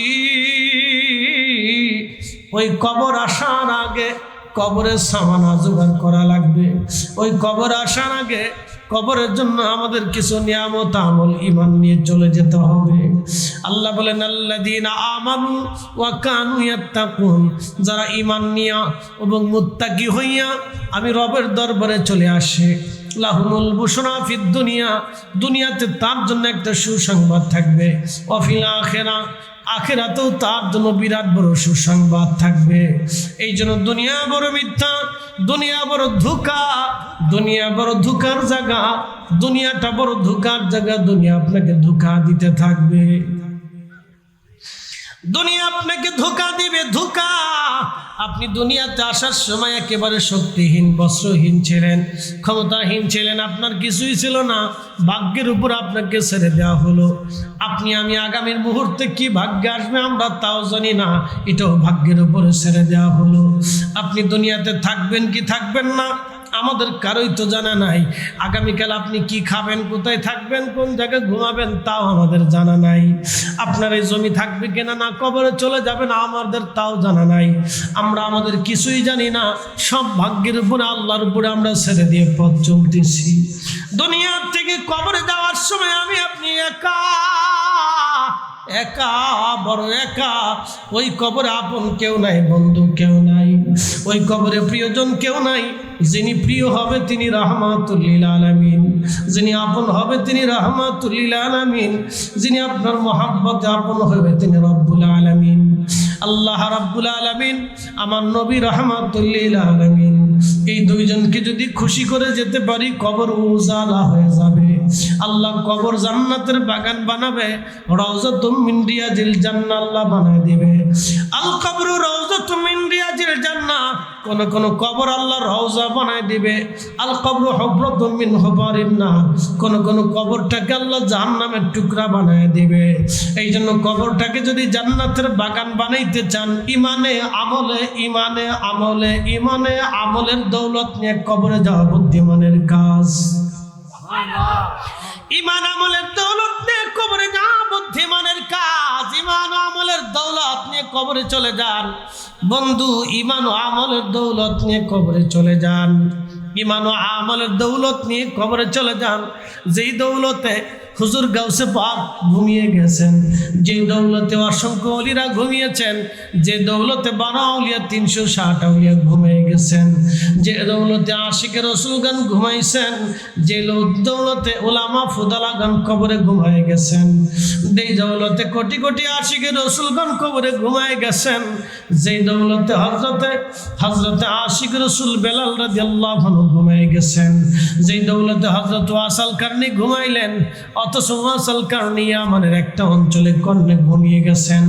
ওই কবর আসার আগে কবরের সামানা জোগাড় করা লাগবে। ওই কবর আসার আগে কবরের জন্য আমাদের কিছু নিয়ামত আমল ঈমান নিয়ে চলে যেতে হবে। আল্লাহ বলেন, আল্লাযীনা আমানু ওয়া কানু ইয়াত্তাকুন, যারা ঈমান নিয়া এবং মুত্তাকি হইয়া আমি রবের দরবারে চলে আসে, লাহুমুল বুশরা ফিদ দুনিয়া, দুনিয়াতে তার জন্য একটা সুসংবাদ থাকবে। ওয়া ফিল আখিরা, আখিরাতেও তার জন্য বিরাট বড় সুসংবাদ থাকবে। এই জন্য দুনিয়া বড় মিথ্যা, দুনিয়া বড় ধোঁকা, দুনিয়া বড় ধোঁকার জায়গা, দুনিয়াটা বড় ধোঁকার জায়গা। দুনিয়া আপনাকে ধোঁকা দিতে থাকবে, দুনিয়া আপনাকে ধোঁকা দিবে, ধোঁকা। আপনি দুনিয়াতে আসার সময় একেবারে শক্তিহীন, বস্ত্রহীন ছিলেন, ক্ষমতাহীন ছিলেন, আপনার কিছুই ছিল না। ভাগ্যের উপর আপনাকে ছেড়ে দেওয়া হলো। আপনি আমি আগামীর মুহূর্তে কি ভাগ্যে আসবে আমরা তাও জানি না, এটাও ভাগ্যের উপরে ছেড়ে দেওয়া হলো। আপনি দুনিয়াতে থাকবেন কি থাকবেন না আমাদের কারোই তো জানা নাই। আগামীকাল আপনি কি খাবেন, কোথায় থাকবেন, কোন জায়গায় ঘুমাবেন, তাও আমাদের জানা নাই। আপনার এই জমি থাকবে কিনা, না কবরে চলে যাবেন, আমাদের তাও জানা নাই। আমরা আমাদের কিছুই জানি না। সব ভাগ্যের উপরে, আল্লাহর উপরে আমরা ছেড়ে দিয়ে পথ চলতেছি। দুনিয়া থেকে কবরে যাওয়ার সময় আমি আপনি একা একা, বড় একা। ওই কবরে আপন কেউ নাই, বন্ধু কেউ নাই, ওই কবরে প্রিয়জন কেউ নাই। যিনি প্রিয় হবে তিনি রাহমাতুল লিল আলামিন, যিনি আপন হবে তিনি রাহমাতুল লিল আলামিন, যিনি আপনার মহব্বতে আপন হবে তিনি রব্বুল আলামিন। আল্লাহ রাব্বুল আলামিন, আমার নবী রাহমাতুল লিল আলামিন, এই দুইজনকে যদি খুশি করে যেতে পারি, কবর উজালা হয়ে যাবে। আল্লাহ কবর জান্নাতের বাগান বানাবে, রাউযাতুম মিন রিয়াজিল জান্নাহ আল্লাহ বানায় দিবে। আল কবরু রাউযাতুম মিন রিয়াজিল জান্নাহ, কোন কোন কবর আল্লাহ রওজা বানায় দিবে। আল কবরু হুফরাতুম মিন হুফারিন নার, কোন কোন কবরটাকে আল্লাহ জাহান্নামের টুকরা বানায় দিবে। এই জন্য কবরটাকে যদি জান্নাতের বাগান বানাইতে চান, ইমানে আমলে, ইমানে আমলে, ইমানে আমলের দৌলত নিয়ে কবরে যাওয়া বুদ্ধিমানের কাজ। ইমান আমলের দৌলত নিয়ে কবরে যাওয়া বুদ্ধিমানের কাজ। ইমান ও আমলের দৌলত নিয়ে কবরে চলে যান বন্ধু, ইমান ও আমলের দৌলত নিয়ে কবরে চলে যান। ইমান ও আমলের দৌলত নিয়ে কবরে চলে যান। যেই দৌলতে হুজুর গাউসে পাক ঘুমিয়ে গেছেন, যে দৌলতে অসংখ্য ওলিরা ঘুমিয়েছেন, যে দৌলতে 12 আউলিয়া 360 আউলিয়া ঘুমিয়ে গেছেন, যে দৌলতে আশিকে রসুলগান ঘুমাইছেন, যে দৌলতে ওলামা ফুদালাগান কবরে ঘুমায় গেছেন, যেই দৌলতে কোটি কোটি আশিকে রসুলগান কবরে ঘুমায় গেছেন, যেই দৌলতে হযরতে আশিক রসুল বেলাল রাদিয়াল্লাহু আনহু ঘুমায় গেছেন, যেই দৌলতে হযরত ওয়াসাল কারনি ঘুমাইলেন, অথচ ওয়াসাল কারনি আমাদের একটা অঞ্চলে কর্ণে ঘুমিয়ে গেছেন।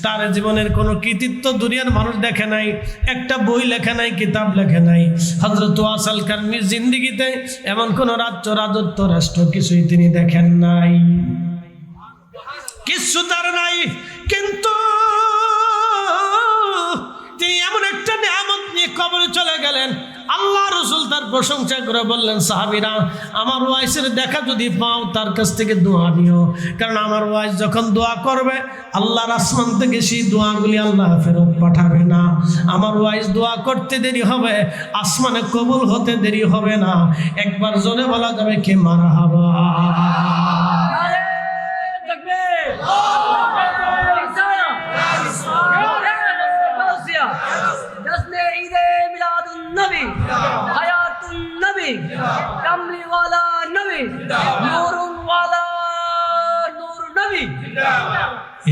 তার জীবনের কোনো কৃতিত্ব দুনিয়ার মানুষ দেখে নাই, একটা বই লেখে নাই, কিতাব লেখে নাই। হযরত ওয়াসাল কারনির জিন্দেগিতে এমন কোন রাজত্ব রাষ্ট্র কিছুই তিনি দেখেন নাই, কিছু তার নাই। কিন্তু তিনি এমন একটা নিয়ামত নিয়ে কবরে চলে গেলেন। আল্লাহ রসুল তার প্রশংসা করে বললেন, সাহাবীরা, আমার ওয়াইসের দেখা যদি পাও, তার কাছ থেকে দোয়া নিও, কারণ আমার ওয়াইস যখন দোয়া করবে, আল্লাহর আসমান থেকে সেই দোয়াগুলি আল্লাহ ফেরত পাঠাবে না। আমার ওয়াইস দোয়া করতে দেরি হবে, আসমানে কবুল হতে দেরি হবে না। একবার জোরে বলা যাবে কে মারহাবা। कमली वाला नबी, नूर वाला नूर नबी,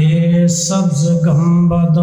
ए सब्ज गंबद